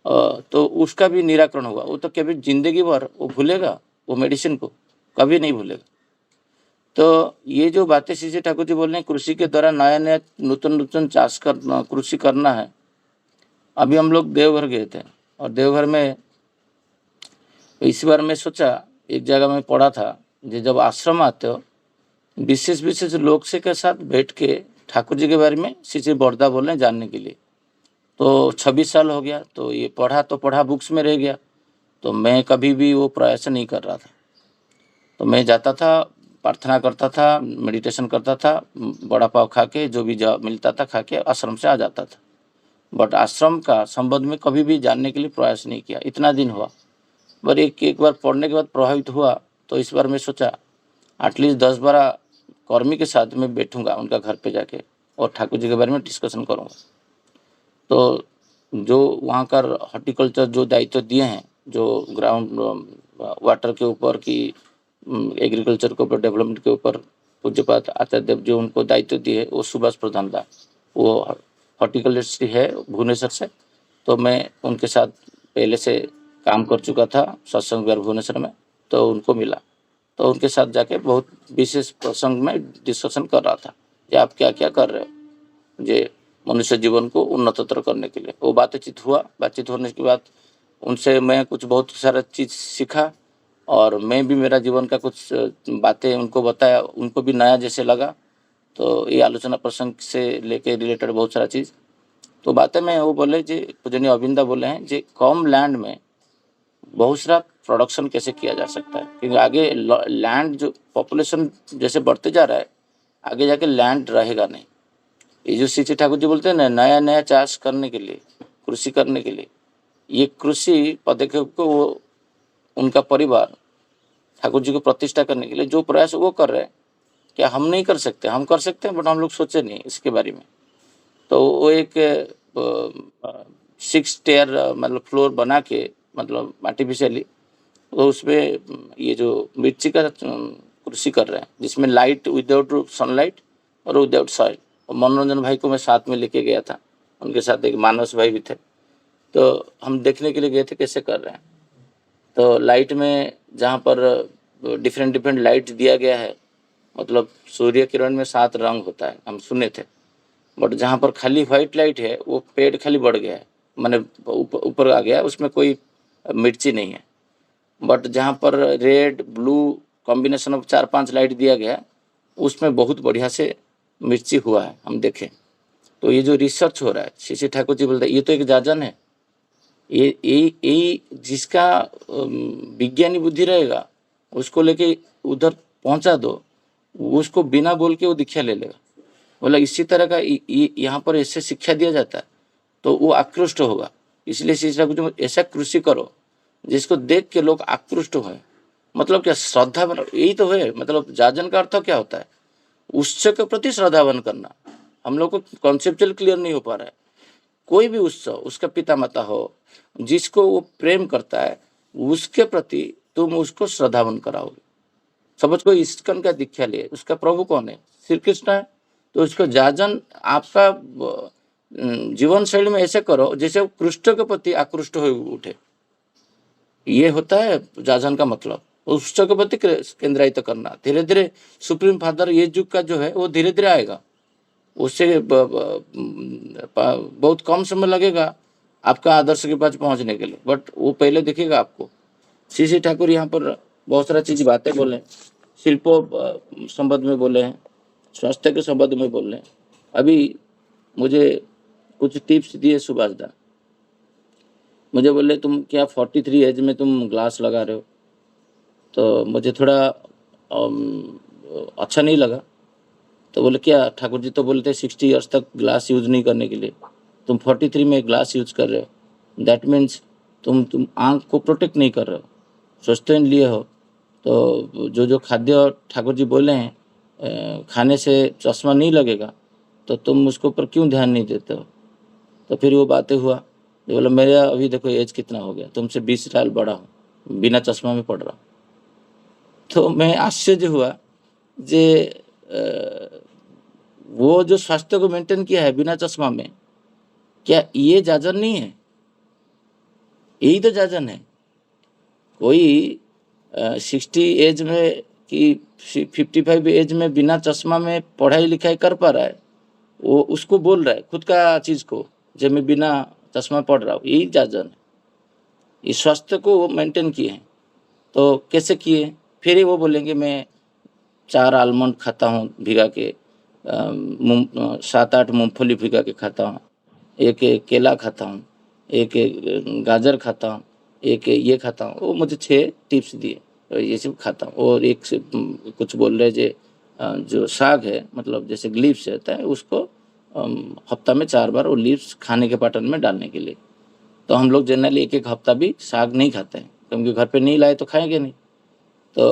तो उसका भी निराकरण हुआ। वो तो कभी जिंदगी भर वो भूलेगा, वो मेडिसिन को कभी नहीं भूलेगा। तो ये जो बातें श्री ठाकुर जी बोल रहे हैं कृषि के द्वारा नया नया नूतन चाष करना, कृषि करना है। अभी हम लोग देवघर गए थे और देवघर में इस बार मैं सोचा, एक जगह में पढ़ा था कि जब आश्रम आते हो विशेष लोग से के साथ बैठ के ठाकुर जी के बारे में श्री बड़दा बोल रहे हैं जानने के लिए। तो 26 साल हो गया, तो ये पढ़ा बुक्स में रह गया, तो मैं कभी भी वो प्रयास नहीं कर रहा था। तो मैं जाता था, प्रार्थना करता था, मेडिटेशन करता था, बड़ा पाव खा के जो भी मिलता था खा के आश्रम से आ जाता था। बट आश्रम का संबंध में कभी भी जानने के लिए प्रयास नहीं किया। इतना दिन हुआ, पर एक बार पढ़ने के बाद प्रभावित हुआ। तो इस बार मैं सोचा एटलीस्ट 10-12 कर्मी के साथ मैं बैठूंगा उनका घर पे जाके और ठाकुर जी के बारे में डिस्कशन करूंगा। तो जो वहाँ का हॉर्टिकल्चर जो दायित्व दिए हैं, जो ग्राउंड वाटर के ऊपर की एग्रीकल्चर के ऊपर, डेवलपमेंट के ऊपर पूज्यपात आचार्य देव जो उनको दायित्व दिए, वो सुभाष प्रधान था, वो हॉर्टिकल्चर है भुवनेश्वर से। तो मैं उनके साथ पहले से काम कर चुका था सत्संग विहार भुवनेश्वर में, तो उनको मिला। तो उनके साथ जाके बहुत विशेष प्रसंग में डिस्कशन कर रहा था कि आप क्या क्या कर रहे हो जे मनुष्य जीवन को उन्नततर करने के लिए। वो बातचीत होने के बाद उनसे मैं कुछ बहुत सारा चीज़ सीखा और मैं भी मेरा जीवन का कुछ बातें उनको बताया, उनको भी नया जैसे लगा। तो ये आलोचना प्रसंग से लेके रिलेटेड बहुत सारा चीज़ तो बातें में वो बोले जी पूजनीय अविंदा बोले हैं जी कम लैंड में बहुत सारा प्रोडक्शन कैसे किया जा सकता है, क्योंकि आगे लैंड जो पॉपुलेशन जैसे बढ़ते जा रहा है आगे जाके लैंड रहेगा नहीं। ये जो श्री ठाकुर जी बोलते हैं ना नया नया चाष करने के लिए, कृषि करने के लिए, ये कृषि पदक्षेप को वो उनका परिवार ठाकुर जी को प्रतिष्ठा करने के लिए जो प्रयास वो कर रहे हैं, क्या हम नहीं कर सकते? हम कर सकते हैं, बट हम लोग सोचे नहीं इसके बारे में। तो वो एक 6 टेयर मतलब फ्लोर बना के मतलब आर्टिफिशियली तो उसमें ये जो मिर्ची का कृषि कर रहे हैं, जिसमें लाइट विदाउट सनलाइट और विदाउट सॉइल। और मनोरंजन भाई को मैं साथ में लेके गया था, उनके साथ एक मानस भाई भी थे, तो हम देखने के लिए गए थे कैसे कर रहे हैं। तो लाइट में जहाँ पर डिफरेंट लाइट दिया गया है, मतलब सूर्य किरण में 7 रंग होता है हम सुने थे, बट जहाँ पर खाली व्हाइट लाइट है वो पेड़ खाली बढ़ गया है, माने ऊपर आ गया, उसमें कोई मिर्ची नहीं है। बट जहाँ पर red blue combination of 4-5 light दिया गया उसमें बहुत बढ़िया से मिर्ची हुआ है, हम देखें। तो ये जो रिसर्च हो रहा है, श्री ठाकुर जी बोलते हैं ये तो एक जाजन है, ये जिसका विज्ञानी बुद्धि रहेगा उसको लेके उधर पहुंचा दो, उसको बिना बोल के वो दीक्षा ले लेगा। बोला इसी तरह का यहाँ पर ऐसे शिक्षा दिया जाता है तो वो आकृष्ट होगा। इसलिए श्री ठाकुर जी ऐसा कृषि करो जिसको देख के लोग आकृष्ट हो। मतलब क्या श्रद्धा बना, यही तो है। मतलब जाजन का अर्थ क्या होता है? उत्सव के प्रति श्रद्धावन करना। हम लोग को कॉन्सेप्चुअल क्लियर नहीं हो पा रहा है। कोई भी उत्सव, उसका पिता माता हो, जिसको वो प्रेम करता है, उसके प्रति तुम उसको श्रद्धावन कराओगे। सपोज कोई इस्कन का दीक्षा ले, उसका प्रभु कौन है? श्री कृष्ण है। तो उसको जाजन आपका जीवन शैली में ऐसे करो जैसे वो कृष्ण के प्रति आकृष्ट हो उठे। ये होता है जाजन का मतलब, उस के प्रति केंद्रित करना। धीरे धीरे सुप्रीम फादर ये युग का जो है वो धीरे धीरे आएगा, उससे बहुत कम समय लगेगा आपका आदर्श के पास पहुंचने के लिए, बट वो पहले दिखेगा आपको। श्री ठाकुर यहाँ पर बहुत सारा चीज बातें बोले, शिल्पों संबंध में बोले हैं, स्वास्थ्य के संबंध में बोले हैं। अभी मुझे कुछ टिप्स दिए सुभाष दा, मुझे बोले तुम क्या 43 एज में तुम ग्लास लगा रहे हो? तो मुझे थोड़ा अच्छा नहीं लगा। तो बोले क्या ठाकुर जी तो बोलते 60 ईयर्स तक ग्लास यूज नहीं करने के लिए, तुम 43 में ग्लास यूज कर रहे हो, दैट मीन्स तुम आँख को प्रोटेक्ट नहीं कर रहे हो, सस्टेन लिए हो। तो जो खाद्य ठाकुर जी बोले हैं खाने से चश्मा नहीं लगेगा, तो तुम उसके ऊपर क्यों ध्यान नहीं देते हो? तो फिर वो बातें हुआ, बोला मेरा अभी देखो एज कितना हो गया, तुमसे 20 साल बड़ा हूँ, बिना चश्मा में पढ़ रहा हूँ। तो मैं आश्चर्य हुआ जे वो जो स्वास्थ्य को मेंटेन किया है बिना चश्मा में, क्या ये जाजन नहीं है? यही तो जाजन है। कोई 60 एज में कि 55 एज में बिना चश्मा में पढ़ाई लिखाई कर पा रहा है, वो उसको बोल रहा है खुद का चीज को, जब मैं बिना चश्मा पढ़ रहा हूँ, यही जाजन है। इस स्वास्थ्य को वो मेंटेन किए हैं। तो कैसे किए? फिर वो बोलेंगे मैं 4 आलमंड खाता हूँ भिगा के, 7-8 मूंगफली भिगा के खाता हूँ, एक केला खाता हूँ, एक गाजर खाता हूँ, एक ये खाता हूँ। वो मुझे 6 टिप्स दिए, ये सब खाता हूँ। और एक से कुछ बोल रहे जे जो साग है, मतलब जैसे लीव्स रहता है, उसको हफ्ता में 4 बार वो लीव्स खाने के पैटर्न में डालने के लिए। तो हम लोग जनरली एक हफ्ता भी साग नहीं खाते हैं, क्योंकि घर पे नहीं लाए तो खाएंगे नहीं। तो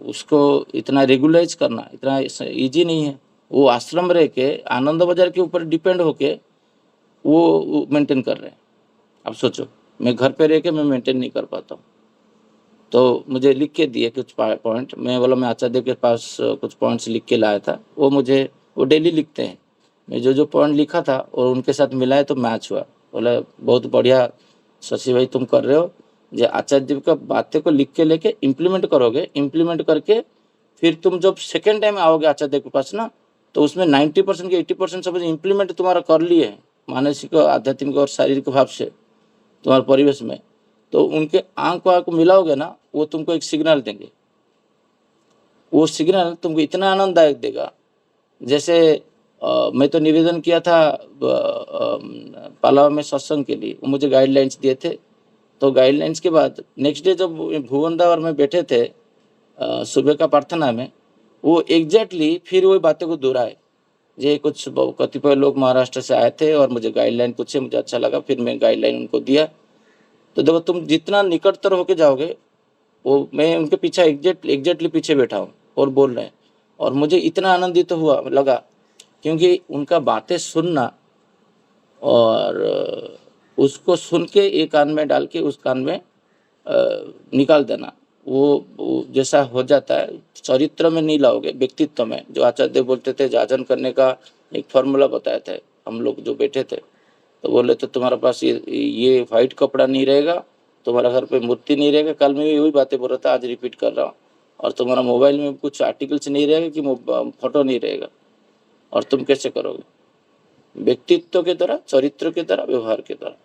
उसको इतना रेगुलाइज करना इतना इजी नहीं है। वो आश्रम रह के आनंद बाजार के ऊपर डिपेंड होके वो मेंटेन कर रहे हैं। अब सोचो, मैं घर पे रह के मैं मेंटेन नहीं कर पाता हूँ। तो मुझे लिख के दिए कुछ पॉइंट, मैं बोला मैं आचार्य के पास कुछ पॉइंट्स लिख के लाया था, वो डेली लिखते हैं। मैं जो पॉइंट लिखा था और उनके साथ मिलाया तो मैच हुआ। बोला बहुत बढ़िया शशि भाई तुम कर रहे हो, जो आचार्य जी का बातें को लिख के लेके इम्प्लीमेंट करोगे, इम्प्लीमेंट करके फिर तुम जब सेकेंड टाइम आओगे आचार्य के पास ना, तो उसमें 90% के 80% सब इम्प्लीमेंट तुम्हारा कर लिए है, मानसिक आध्यात्मिक और शारीरिक भाव से तुम्हारे परिवेश में। तो उनके आंख को आंख मिलाओगे ना, वो तुमको एक सिग्नल देंगे। वो सिग्नल तुमको इतना आनंददायक देगा। जैसे मैं तो निवेदन किया था पालावा में सत्संग के लिए, वो मुझे गाइडलाइंस दिए थे। तो गाइडलाइंस के बाद नेक्स्ट डे जब भुवनदा और मैं बैठे थे सुबह का प्रार्थना में, वो एग्जैक्टली फिर वही बातें को दोहराए। ये कुछ कतिपय लोग महाराष्ट्र से आए थे और मुझे गाइडलाइन पूछे, मुझे अच्छा लगा, फिर मैं गाइडलाइन उनको दिया। तो देखो तुम जितना निकटतर होके जाओगे, वो मैं उनके पीछे एग्जैक्टली पीछे बैठा हूँ और बोल रहे हैं, और मुझे इतना आनंदित हुआ लगा, क्योंकि उनका बातें सुनना और उसको सुन के एक कान में डाल के उस कान में निकाल देना, वो जैसा हो जाता है। चरित्र में नहीं लाओगे, व्यक्तित्व में। जो आचार्य बोलते थे जाजन करने का एक फॉर्मूला बताया था, हम लोग जो बैठे थे, तो बोले तो तुम्हारे पास ये व्हाइट कपड़ा नहीं रहेगा, तुम्हारा घर पे मूर्ति नहीं रहेगा। कल मैं भी वही बातें बोल रहा था, आज रिपीट कर रहा हूँ। और तुम्हारा मोबाइल में कुछ आर्टिकल्स नहीं रहेगा कि फोटो नहीं रहेगा। और तुम कैसे करोगे? व्यक्तित्व के तरह, चरित्र के तरह, व्यवहार के तरह।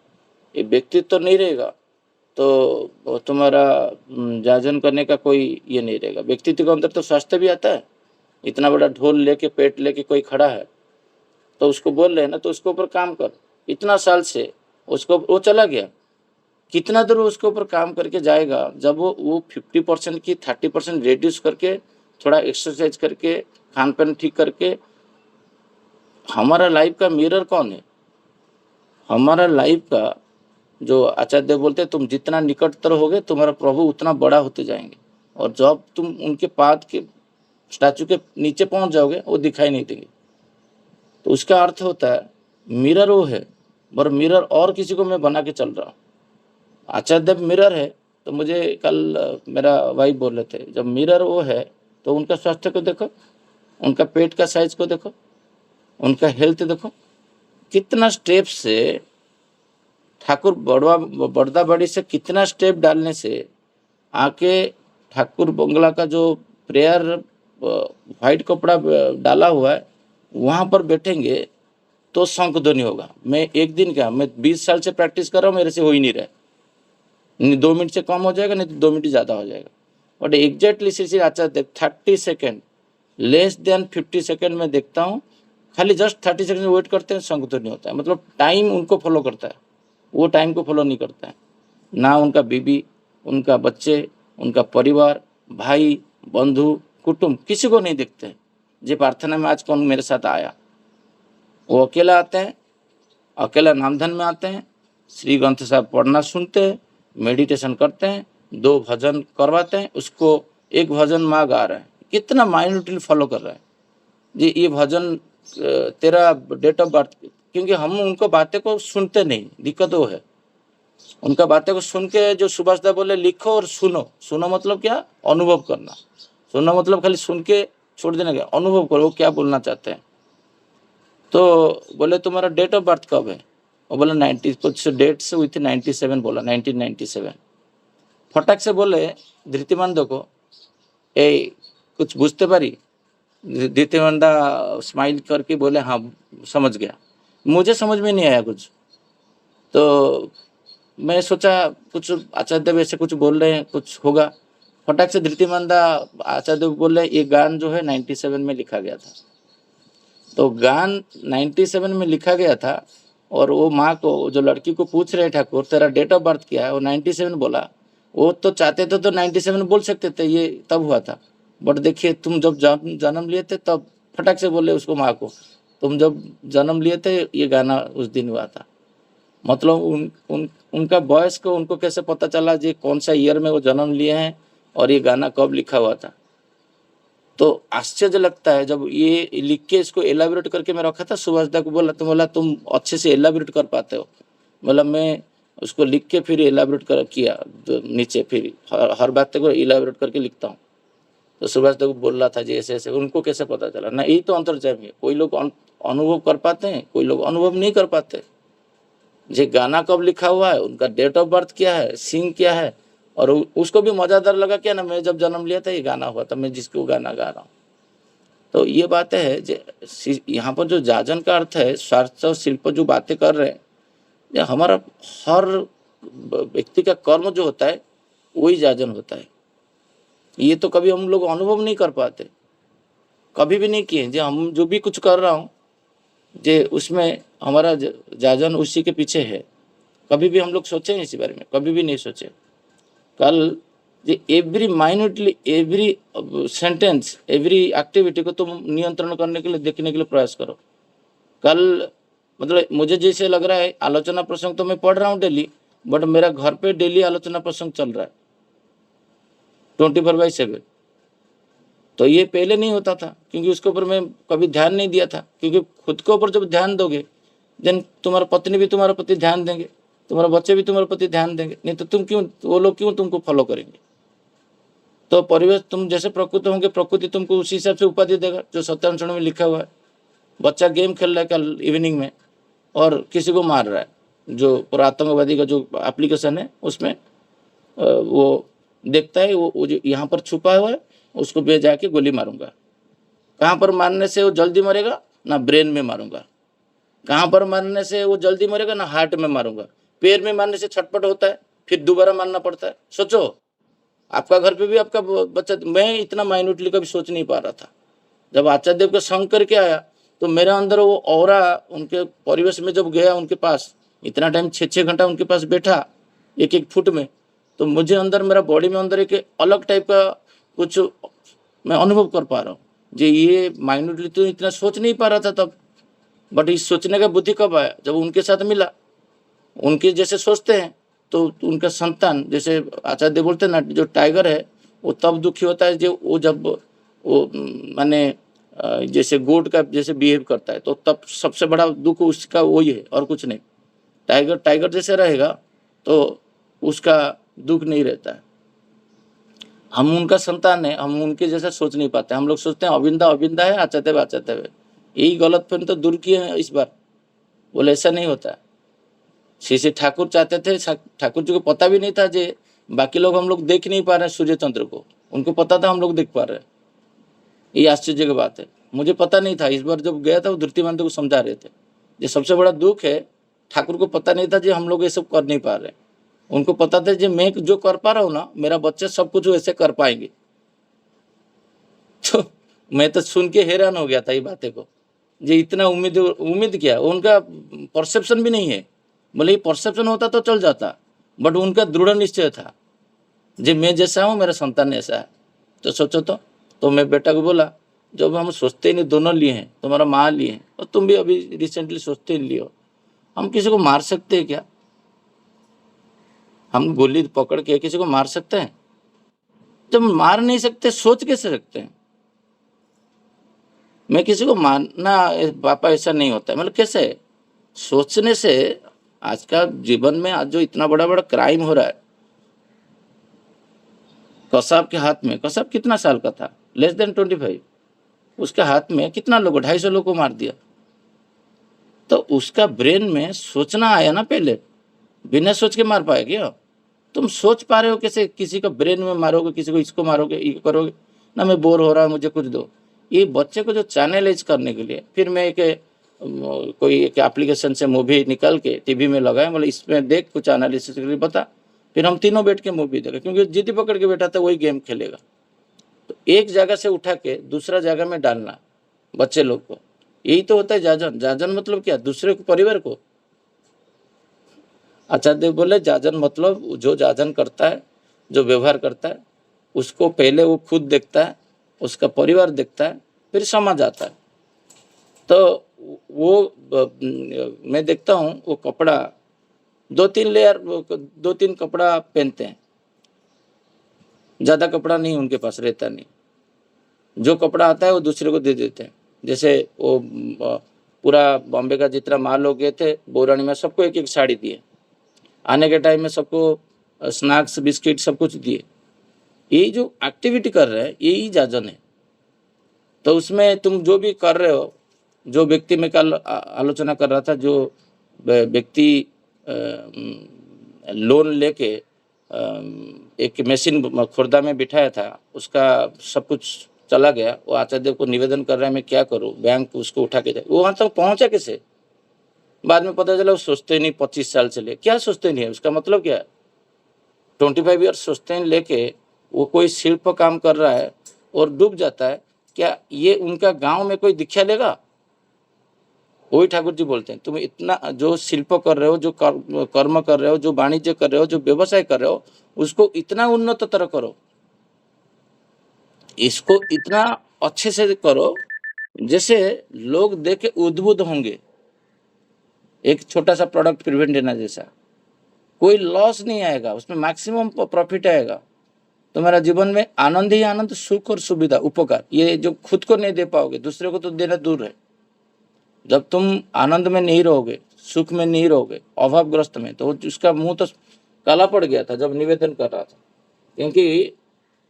ये व्यक्तित्व नहीं रहेगा तो तुम्हारा जाजन करने का कोई ये नहीं रहेगा। व्यक्तित्व के अंदर तो स्वास्थ्य भी आता है। इतना बड़ा ढोल लेके, पेट लेके कोई खड़ा है, तो उसको बोल रहे हैं ना, तो उसके ऊपर काम कर। इतना साल से उसको वो चला गया, कितना दूर उसके ऊपर काम करके जाएगा। जब वो 50% की 30% रिड्यूस करके, थोड़ा एक्सरसाइज करके, खान पान ठीक करके। हमारा लाइफ का मिरर कौन है? हमारा लाइफ का जो आचार्य बोलते हैं, तुम जितना निकटतर होगे तुम्हारा प्रभु उतना बड़ा होते जाएंगे। और जब तुम उनके पाद के स्टैचू के नीचे पहुंच जाओगे, वो दिखाई नहीं देंगे। तो उसका अर्थ होता है मिरर वो है पर मिरर और किसी को मैं बना के चल रहा हूँ। आचार्य देव मिरर है, तो मुझे कल मेरा वाइफ बोल रहे थे, जब मिरर वो है तो उनका स्वास्थ्य को देखो, उनका पेट का साइज को देखो, उनका हेल्थ देखो, कितना स्टेप से ठाकुर बड़दा बड़ी से कितना स्टेप डालने से आके ठाकुर बंगला का जो प्रेयर वाइट कपड़ा डाला हुआ है वहाँ पर बैठेंगे तो शंख ध्वनि होगा। मैं एक दिन क्या, मैं 20 साल से प्रैक्टिस कर रहा हूँ, मेरे से हो ही नहीं रहा है। नहीं 2 मिनट से कम हो जाएगा, नहीं तो 2 मिनट ज़्यादा हो जाएगा। But exactly Shri Shri Acharya 30 second less than 50 second में देखता हूँ, खाली जस्ट 30 सेकेंड वेट करते हैं, शंख ध्वनि होता है। मतलब टाइम उनको फॉलो करता है, वो टाइम को फॉलो नहीं करता है। ना उनका बीबी, उनका बच्चे, उनका परिवार, भाई बंधु कुटुंब किसी को नहीं देखते। जे प्रार्थना में आज कौन मेरे साथ आया, वो अकेला आते हैं, अकेला नामधन में आते हैं, श्री ग्रंथ साहब पढ़ना सुनते हैं, मेडिटेशन करते हैं, 2 भजन करवाते हैं, उसको एक भजन माँ गा रहे हैं, कितना माइन्यूटली फॉलो कर रहे हैं जी। ये भजन तेरा डेट ऑफ बर्थ, क्योंकि हम उनको बातें को सुनते नहीं, दिक्कत वो है। उनका बातें को सुन के जो सुभाष दा बोले लिखो और सुनो, सुनो मतलब क्या, अनुभव करना। सुनो मतलब खाली सुन के छोड़ देना, क्या अनुभव करो वो क्या बोलना चाहते हैं। तो बोले तुम्हारा डेट ऑफ बर्थ कब है, वो बोला 90 कुछ डेट से हुई थी, 97 बोला, 1997। फटाक से बोले धृतिमान को ए कुछ बुझते पारी। धृतिमानदा स्माइल करके बोले हाँ समझ गया। मुझे समझ में नहीं आया कुछ, तो मैं सोचा कुछ आचार्य देव ऐसे कुछ बोल रहे हैं, कुछ होगा। फटाक से धृतिमानदा आचार्य देव बोले ये गान जो है 97 में लिखा गया था। तो गान 97 में लिखा गया था, और वो माँ को, जो लड़की को पूछ रहे ठाकुर तेरा डेट ऑफ बर्थ क्या है, वो 97 बोला। वो तो चाहते थे तो 97 बोल सकते थे, ये तब हुआ था। बट देखिए तुम जब जन्म लिए थे तब फटाक से बोले उसको, माँ को, तुम जब जन्म लिए थे ये गाना उस दिन हुआ था। मतलब उनका बॉयस को उनको कैसे पता चला जी कौन सा ईयर में वो जन्म लिए हैं और ये गाना कब लिखा हुआ था। तो आश्चर्य लगता है जब ये लिख के इसको एलाबोरेट करके मैं रखा था। सुभाष दा को बोला, बोला तुम अच्छे से एलाबोरेट कर पाते हो। बोला मैं उसको लिख के फिर एलाबोरेट कर किया, तो नीचे फिर हर बात को एलाबोरेट करके लिखता हूँ। तो सुभाष दा को बोल रहा था जी ऐसे ऐसे, उनको कैसे पता चला ना। यही तो अंतर्जामी है, कोई लोग अनुभव कर पाते हैं, कोई लोग अनुभव नहीं कर पाते। जे गाना कब लिखा हुआ है, उनका डेट ऑफ बर्थ क्या है, सिंग क्या है, और उसको भी मज़ेदार लगा क्या ना, मैं जब जन्म लिया था ये गाना हुआ था, मैं जिसको गाना गा रहा हूँ। तो ये बातें है यहाँ पर जो जाजन का अर्थ है, स्वार्थ और शिल्प जो बातें कर रहे हैं, ये हमारा हर व्यक्ति का कर्म जो होता है वही जाजन होता है। ये तो कभी हम लोग अनुभव नहीं कर पाते, कभी भी नहीं किए। जो हम जो भी कुछ कर रहा हूँ जे उसमें हमारा जाजन उसी के पीछे है। कभी भी हम लोग सोचे हैं इसी बारे में, कभी भी नहीं सोचे। कल जे every minutely every sentence every activity को तुम नियंत्रण करने के लिए, देखने के लिए प्रयास करो। कल मतलब मुझे जैसे लग रहा है आलोचना प्रसंग तो मैं पढ़ रहा हूँ डेली, बट मेरा घर पे डेली आलोचना प्रसंग चल रहा है 24/7। तो ये पहले नहीं होता था, क्योंकि उसके ऊपर मैं कभी ध्यान नहीं दिया था। क्योंकि खुद के ऊपर जब ध्यान दोगे देन तुम्हारा पत्नी भी तुम्हारे प्रति ध्यान देंगे, तुम्हारे बच्चे भी तुम्हारे प्रति ध्यान देंगे, नहीं तो तुम क्यों, वो लोग क्यों तुमको फॉलो करेंगे। तो परिवेश, तुम जैसे प्रकृति होंगे प्रकृति तुमको उसी हिसाब से उपाधि देगा, जो सत्यांशण में लिखा हुआ है। बच्चा गेम खेल रहा है कल इवनिंग में और किसी को मार रहा है, जो पूरा आतंकवादी का जो एप्लीकेशन है उसमें वो देखता है वो जो यहाँ पर छुपा हुआ है उसको बे जाके गोली मारूंगा। कहाँ पर मारने से वो जल्दी मरेगा, ना ब्रेन में मारूंगा। कहाँ पर मारने से वो जल्दी मरेगा, ना हार्ट में मारूंगा। पैर में मारने से छटपट होता है, फिर दोबारा मारना पड़ता है। सोचो आपका घर पे भी आपका बच्चा, मैं इतना माइन्यूटली कभी सोच नहीं पा रहा था। जब आचार्य देव का संग करके आया तो मेरा अंदर वो ऑरा, उनके परिवेश में जब गया, उनके पास इतना टाइम 6-6 घंटा उनके पास बैठा एक फुट में, तो मुझे अंदर, मेरा बॉडी में अंदर एक अलग टाइप का कुछ मैं अनुभव कर पा रहा हूँ। जी ये माइन्यूटली तो इतना सोच नहीं पा रहा था तब, बट इस सोचने का बुद्धि कब आया, जब उनके साथ मिला। उनके जैसे सोचते हैं तो उनका संतान, जैसे आचार्य देव बोलते हैं ना, जो टाइगर है वो तब दुखी होता है जो वो जब वो माने जैसे गोट का जैसे बिहेव करता है, तो तब सबसे बड़ा दुख उसका वही है और कुछ नहीं। टाइगर टाइगर जैसे रहेगा तो उसका दुख नहीं रहता है। हम उनका संतान है, हम उनके जैसा सोच नहीं पाते। हम लोग सोचते हैं अविंदा अविंदा है, आचाते हुए आचाते हुए। यही गलत फहमी तो दूर किए हैं इस बार। बोले ऐसा नहीं होता। श्री श्री ठाकुर चाहते थे, ठाकुर जी को पता भी नहीं था जे बाकी लोग हम लोग देख नहीं पा रहे हैं सूर्य चंद्र को, उनको पता था हम लोग देख पा रहे हैं। ये आश्चर्य की बात है, मुझे पता नहीं था। इस बार जब गया था वो धृतिमांत को समझा रहे थे, ये सबसे बड़ा दुख है। ठाकुर को पता नहीं था जी हम लोग ये सब कर नहीं पा रहे। उनको पता था जी मैं जो कर पा रहा हूँ ना, मेरा बच्चा सब कुछ वैसे कर पाएंगे। तो मैं तो सुन के हैरान हो गया था ये बातें को, जी इतना उम्मीद किया। उनका परसेप्शन भी नहीं है। बोले ये परसेप्शन होता तो चल जाता, बट उनका दृढ़ निश्चय था जी मैं जैसा हूँ मेरा संतान ऐसा है। तो सोचो तो मैं बेटा को बोला, जब हम सोचते ही नहीं, दोनों लिए हैं, तुम्हारा माँ लिए हैं और तुम भी अभी रिसेंटली सोचते ही लियो, हम किसी को मार सकते हैं क्या? हम गोली पकड़ के किसी को मार सकते हैं? जब मार नहीं सकते सोच कैसे सकते हैं? मैं किसी को मारना पापा ऐसा नहीं होता है, मतलब कैसे सोचने से। आज का जीवन में आज जो इतना बड़ा बड़ा क्राइम हो रहा है, कसाब के हाथ में, कसाब कितना साल का था, लेस देन 25, उसके हाथ में कितना लोग, 250 लोग को मार दिया। तो उसका ब्रेन में सोचना आया ना पहले, बिना सोच के मार पाए क्या? तुम सोच पा रहे हो कैसे किसी का ब्रेन में मारोगे, किसी को इसको मारोगे, ये करोगे ना, मैं बोर हो रहा हूँ मुझे कुछ दो। ये बच्चे को जो चैनलाइज करने के लिए फिर मैं कोई एक एप्लीकेशन से मूवी निकाल के टीवी में लगाया, मतलब इसमें देख कुछ एनालिसिस के लिए बता। फिर हम तीनों बैठ के मूवी देखे, क्योंकि जिद्दी पकड़ के बैठा था वही गेम खेलेगा। तो एक जगह से उठा के दूसरा जगह में डालना बच्चे लोग को, यही तो होता है जाजन। जाजन मतलब क्या? दूसरे को, परिवार को। आचार्य देव बोले जाजन मतलब जो जाजन करता है, जो व्यवहार करता है, उसको पहले वो खुद देखता है, उसका परिवार देखता है, फिर समाज आता है। तो वो मैं देखता हूँ वो कपड़ा 2-3 लेयर, 2-3 कपड़ा पहनते हैं, ज़्यादा कपड़ा नहीं उनके पास रहता नहीं। जो कपड़ा आता है वो दूसरे को दे देते हैं। जैसे वो पूरा बॉम्बे का जितना माल हो गए थे बोरानी में, सबको एक एक साड़ी दिए। आने के टाइम में सबको स्नैक्स बिस्किट सब कुछ दिए। यही जो एक्टिविटी कर रहे हैं यही जाजन है। तो उसमें तुम जो भी कर रहे हो, जो व्यक्ति में कल आलोचना कर रहा था, जो व्यक्ति लोन लेके एक मशीन खुर्दा में बिठाया था, उसका सब कुछ चला गया। वो आचार्य देव को निवेदन कर रहा है मैं क्या करूं, बैंक उसको उठा के जाए। वो वहाँ तक पहुँचा कैसे? बाद में पता चला वो सोचते नहीं 25 साल से ले, क्या सोचते नहीं है, उसका मतलब क्या है? 25 ईयर्स सोचते हैं लेके वो कोई शिल्प काम कर रहा है और डूब जाता है, क्या ये उनका गांव में कोई दीक्षा लेगा? वही ठाकुर जी बोलते हैं तुम इतना जो शिल्प कर रहे हो, जो कर्म कर रहे हो, जो वाणिज्य कर रहे हो, जो व्यवसाय कर रहे हो, उसको इतना उन्नत तरह करो, इसको इतना अच्छे से करो जैसे लोग देख के उद्बुद्ध होंगे। एक छोटा सा प्रोडक्ट प्रिवेंट देना जैसा, कोई लॉस नहीं आएगा, उसमें मैक्सिमम प्रॉफिट आएगा। तुम्हारा जीवन में आनंद ही आनंद, सुख और सुविधा, उपकार, ये जो खुद को नहीं दे पाओगे दूसरे को तो देना दूर है। जब तुम आनंद में नहीं रहोगे, सुख में नहीं रहोगे, अभावग्रस्त में, तो उसका मुंह तो काला पड़ गया था जब निवेदन कर रहा था। क्योंकि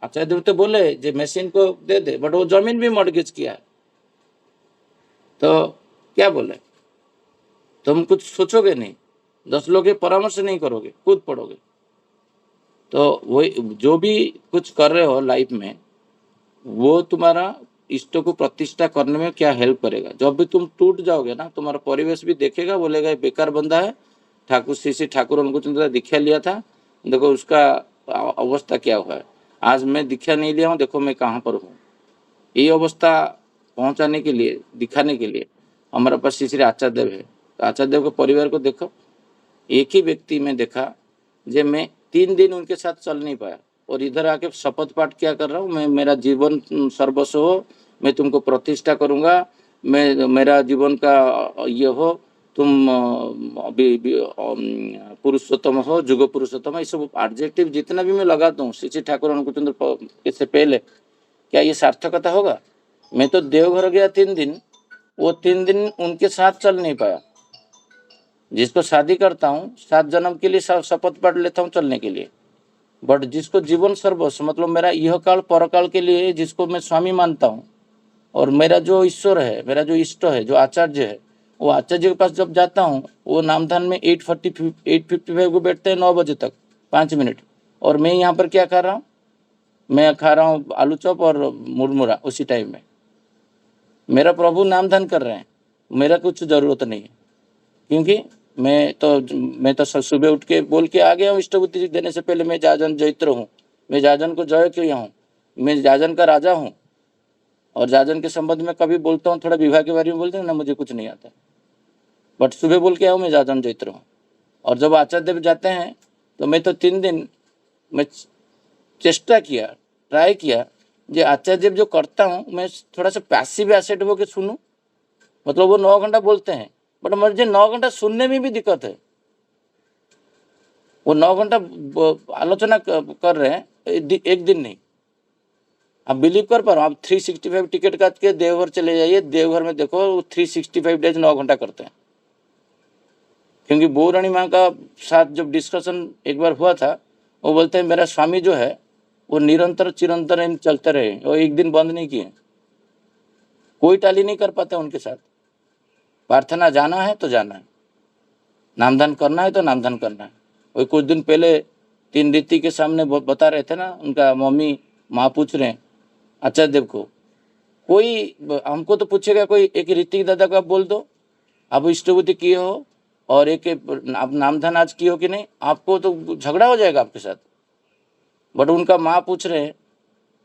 आचार्य देव तो बोले जो मशीन को दे दे, बट वो जमीन भी मॉर्गेज किया है। तो क्या बोले, तुम कुछ सोचोगे नहीं, 10 लोग के परामर्श नहीं करोगे, खुद पढ़ोगे। तो वही जो भी कुछ कर रहे हो लाइफ में, वो तुम्हारा इष्ट को प्रतिष्ठा करने में क्या हेल्प करेगा। जब भी तुम टूट जाओगे ना, तुम्हारा परिवेश भी देखेगा, बोलेगा बेकार बंदा है। ठाकुर श्री ठाकुर उनको चिंता दीक्षा लिया था, देखो उसका अवस्था क्या हुआ है। आज मैं दीक्षा नहीं लिया हूँ, देखो मैं कहाँ पर हूँ। ये अवस्था पहुँचाने के लिए, दिखाने के लिए हमारे पास श्री श्री आचार्य देव है। तो आचार्य देव के परिवार को देखो, एक ही व्यक्ति में देखा जे मैं 3 दिन उनके साथ चल नहीं पाया, और इधर आके शपथ पाठ क्या कर रहा हूँ, मैं मेरा जीवन सर्वस्व हो, मैं तुमको प्रतिष्ठा करूँगा, मैं मेरा जीवन का ये हो, तुम पुरुषोत्तम हो, जुग पुरुषोत्तम, ये सब एडजेक्टिव जितना भी मैं लगाता हूँ श्री ठाकुर अनुकूलचंद्र से पहले, क्या ये सार्थकता होगा? मैं तो देवघर गया 3 दिन, वो 3 दिन उनके साथ चल नहीं पाया। जिसको शादी करता हूँ 7 जन्म के लिए शपथ पढ़ लेता हूँ चलने के लिए, बट जिसको जीवन सर्वस्व मतलब मेरा यह काल परकाल के लिए जिसको मैं स्वामी मानता हूँ, और मेरा जो ईश्वर है, मेरा जो इष्ट है, जो आचार्य है, वो आचार्य के पास जब जाता हूँ, वो नामधान में 8:55 को बैठते हैं 9 बजे तक 5 मिनट, और मैं यहाँ पर क्या खा रहा हूँ, मैं खा रहा हूँ आलू चॉप और मुरमुरा उसी टाइम में। मेरा प्रभु नामधान कर रहे हैं, मेरा कुछ ज़रूरत नहीं है, क्योंकि मैं तो सुबह उठ के बोल के आ गया हूँ, इष्टबुद्धि देने से पहले मैं जाजन जैत्र हूँ, मैं जाजन को जय किया हूँ, मैं जाजन का राजा हूँ, और जाजन के संबंध में कभी बोलता हूँ थोड़ा विवाह के बारे में बोलते हैं ना, मुझे कुछ नहीं आता, बट सुबह बोल के आया हूँ मैं जाजन जैत्र हूँ। और जब आचार्य देव जाते हैं तो मैं तो 3 दिन मैं चेष्टा किया, ट्राई किया, जो आचार्य देव जो करता हूँ मैं थोड़ा सा पैसिव एसेट हो के सुनूं, मतलब वो 9 घंटा बोलते हैं, बट मुझे 9 घंटा सुनने में भी दिक्कत है। वो 9 घंटा आलोचना कर रहे हैं, एक दिन नहीं। आप बिलीव कर पा रहे हो, आप 365 टिकट काट के देवघर चले जाइए, देवघर में देखो 365 डेज 9 घंटा करते हैं। क्योंकि बौरानी माँ का साथ जब डिस्कशन एक बार हुआ था, वो बोलते हैं मेरा स्वामी जो है वो निरंतर चिरंतर चलते रहे, वो एक दिन बंद नहीं किए, कोई टाली नहीं कर पाते उनके साथ। प्रार्थना जाना है तो जाना है, नामदान करना है तो नामदान करना है। वही कुछ दिन पहले 3 रीति के सामने बता रहे थे ना, उनका मम्मी माँ पूछ रहे हैं आचार्य देव को, कोई हमको तो पूछेगा कोई एक ऋतिक दादा को आप बोल दो आप इष्टबुद्धि किए हो, और एक आप नामधान आज किए हो कि नहीं, आपको तो झगड़ा हो जाएगा आपके साथ। बट उनका माँ पूछ रहे हैं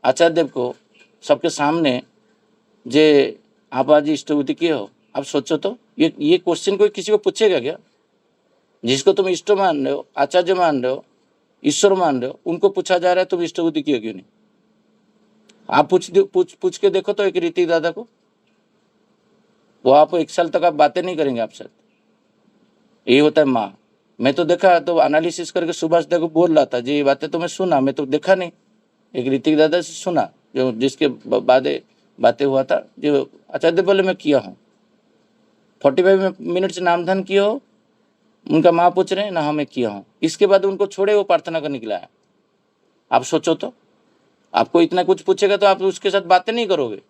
आचार्य देव को सबके सामने, जे आप आज इष्टबुद्धि किए हो। आप सोचो तो ये क्वेश्चन कोई किसी को पूछेगा क्या? जिसको तुम इष्ट मान रहे हो, आचार्य मान रहे हो, ईश्वर मान रहे हो, उनको पूछा जा रहा है तुम इष्टबुद्धि किए क्यों नहीं? आप पूछ के देखो तो एक ऋतिक दादा को, वो आप 1 साल तक आप बातें नहीं करेंगे आपसे। यही होता है माँ। मैं तो देखा तो एनालिसिस करके सुभाष देव को बोल रहा था जी, ये बातें तो मैं सुना, मैं तो देखा नहीं, एक ऋतिक दादा से सुना जो जिसके बाद बातें हुआ था, जो आचार्य बोले मैं किया हूँ 45 मिनट से नामधान किया हो। उनका माँ पूछ रहे हैं ना, हाँ मैं किया हूँ। इसके बाद उनको छोड़े वो प्रार्थना करने के लिए आया। आप सोचो तो, आपको इतना कुछ पूछेगा तो आप उसके साथ बातें नहीं करोगे।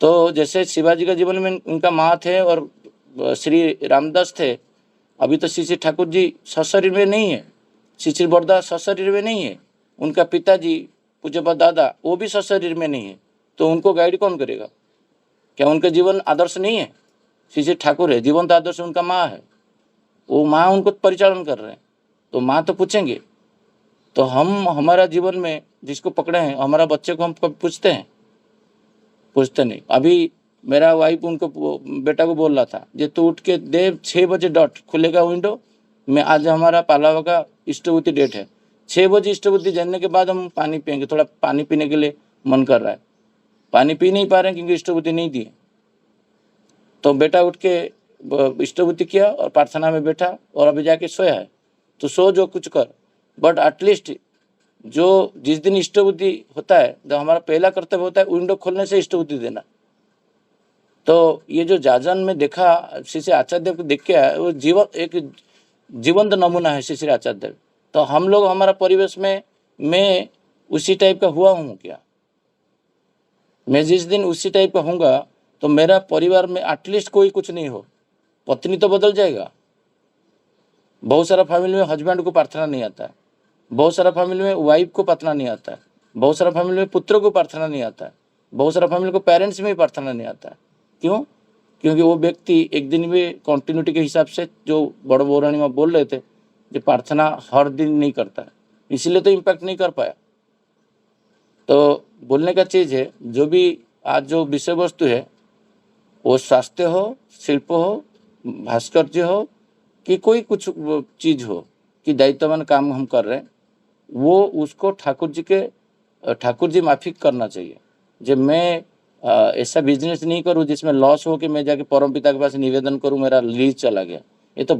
तो जैसे शिवाजी का जीवन में उनका माँ थे और श्री रामदास थे, अभी तो श्री ठाकुर जी सशरीर में नहीं है, श्री बरदास सशरीर में नहीं है, उनका पिताजी पूज्यपाद दादा वो भी सशरीर में नहीं है, तो उनको गाइड कौन करेगा? क्या उनका जीवन आदर्श नहीं है? श्री ठाकुर है, जीवंत आदर्श उनका माँ है, वो माँ उनको परिचालन कर रहे हैं, तो माँ तो पूछेंगे। तो हम हमारा जीवन में जिसको पकड़े हैं, हमारा बच्चे को हम कभी पूछते नहीं। अभी मेरा वाइफ उनको बेटा को बोल रहा था, जे तू उठ के दे 6 बजे डॉट खुलेगा विंडो में, आज हमारा पालावा का इष्टबुद्धि डेट है, 6 बजे इष्टबुद्धि जानने के बाद हम पानी पियेंगे। थोड़ा पानी पीने के लिए मन कर रहा है, पानी पी नहीं पा रहे हैं क्योंकि इष्टबुद्धि नहीं दी। तो बेटा उठ के इष्टबुद्धि किया और प्रार्थना में बैठा और अभी जाके सोया है। तो सो जो कुछ कर, बट एटलीस्ट जो जिस दिन इष्टबुद्धि होता है, जो हमारा पहला कर्तव्य होता है विंडो खोलने से इष्टबुद्धि देना। तो ये जो जाजन में देखा श्री आचार्य देव को देख के आया, वो एक जीवंत नमूना है श्री आचार्य देव। तो हम लोग हमारा परिवेश में मैं उसी टाइप का हुआ हूँ क्या? मैं जिस दिन उसी टाइप का होऊंगा तो मेरा परिवार में एटलीस्ट कोई कुछ नहीं हो, पत्नी तो बदल जाएगा। बहुत सारा फैमिली में हस्बैंड को प्रार्थना नहीं आता है, बहुत सारा फैमिली में वाइफ को प्रार्थना नहीं आता है, बहुत सारा फैमिली में पुत्रों को प्रार्थना नहीं आता है, बहुत सारा फैमिली को पेरेंट्स में ही प्रार्थना नहीं आता है। क्यों? क्योंकि वो व्यक्ति एक दिन में कॉन्टिन्यूटी के हिसाब से, जो बड़ बौरानी में बोल रहे थे, जो प्रार्थना हर दिन नहीं करता है, इसीलिए तो इम्पैक्ट नहीं कर पाया। तो बोलने का चीज़ है, जो भी आज जो विषय वस्तु है, वो स्वास्थ्य हो, शिल्प हो, भास्कर्य हो, कि कोई कुछ चीज़ हो कि दायित्ववान काम हम कर रहे हैं, वो उसको ठाकुर जी माफिक करना चाहिए। जब मैं ऐसा बिजनेस नहीं करूं जिसमें लॉस हो कि मैं जाके परम पिता के पास निवेदन करूं मेरा लीज चला गया, ये तो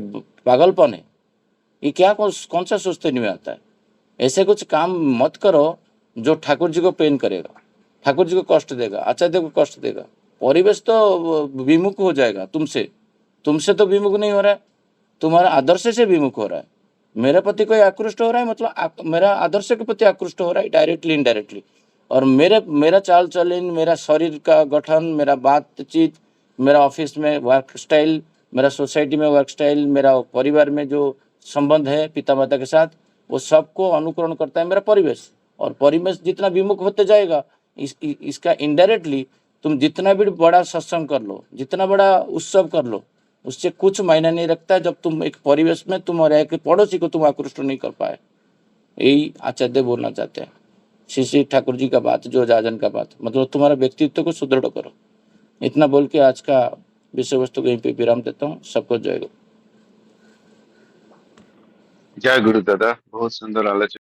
पागलपन है। ये क्या कौन सा सोचते नहीं आता है? ऐसे कुछ काम मत करो जो ठाकुर जी को पेन करेगा, ठाकुर जी को कष्ट देगा, आचार्य को कष्ट देगा। परिवेश तो विमुख हो जाएगा तुमसे, तुमसे तो विमुख नहीं हो रहा है, तुम्हारा आदर्श से विमुख हो रहा है। मेरे प्रति कोई आकृष्ट हो रहा है, मतलब मेरा आदर्श के प्रति आकृष्ट हो रहा है, डायरेक्टली इनडायरेक्टली। और मेरा चाल चलन, मेरा शरीर का गठन, मेरा बातचीत, मेरा ऑफिस में वर्क स्टाइल, मेरा सोसाइटी में वर्क स्टाइल, मेरा परिवार में जो संबंध है पिता माता के साथ, वो सबको अनुकरण करता है मेरा परिवेश। और परिवेश जितना विमुख होते जाएगा, इसका इनडायरेक्टली तुम जितना भी बड़ा सत्संग कर लो, जितना बड़ा उत्सव कर लो, उससे कुछ मायने नहीं रखता है जब तुम एक परिवेश में तुम और एक पड़ोसी को तुम आकृष्ट नहीं कर पाए। यही आचार्य बोलना चाहते हैं, श्री श्री ठाकुर जी का बात, जो जाजन का बात, मतलब तुम्हारा व्यक्तित्व को सुदृढ़ करो। इतना बोल के आज का विषय वस्तु को यहीं पे विराम देता हूँ। सबको जय गुरु। जय गुरु दादा, बहुत सुंदर आलोचना।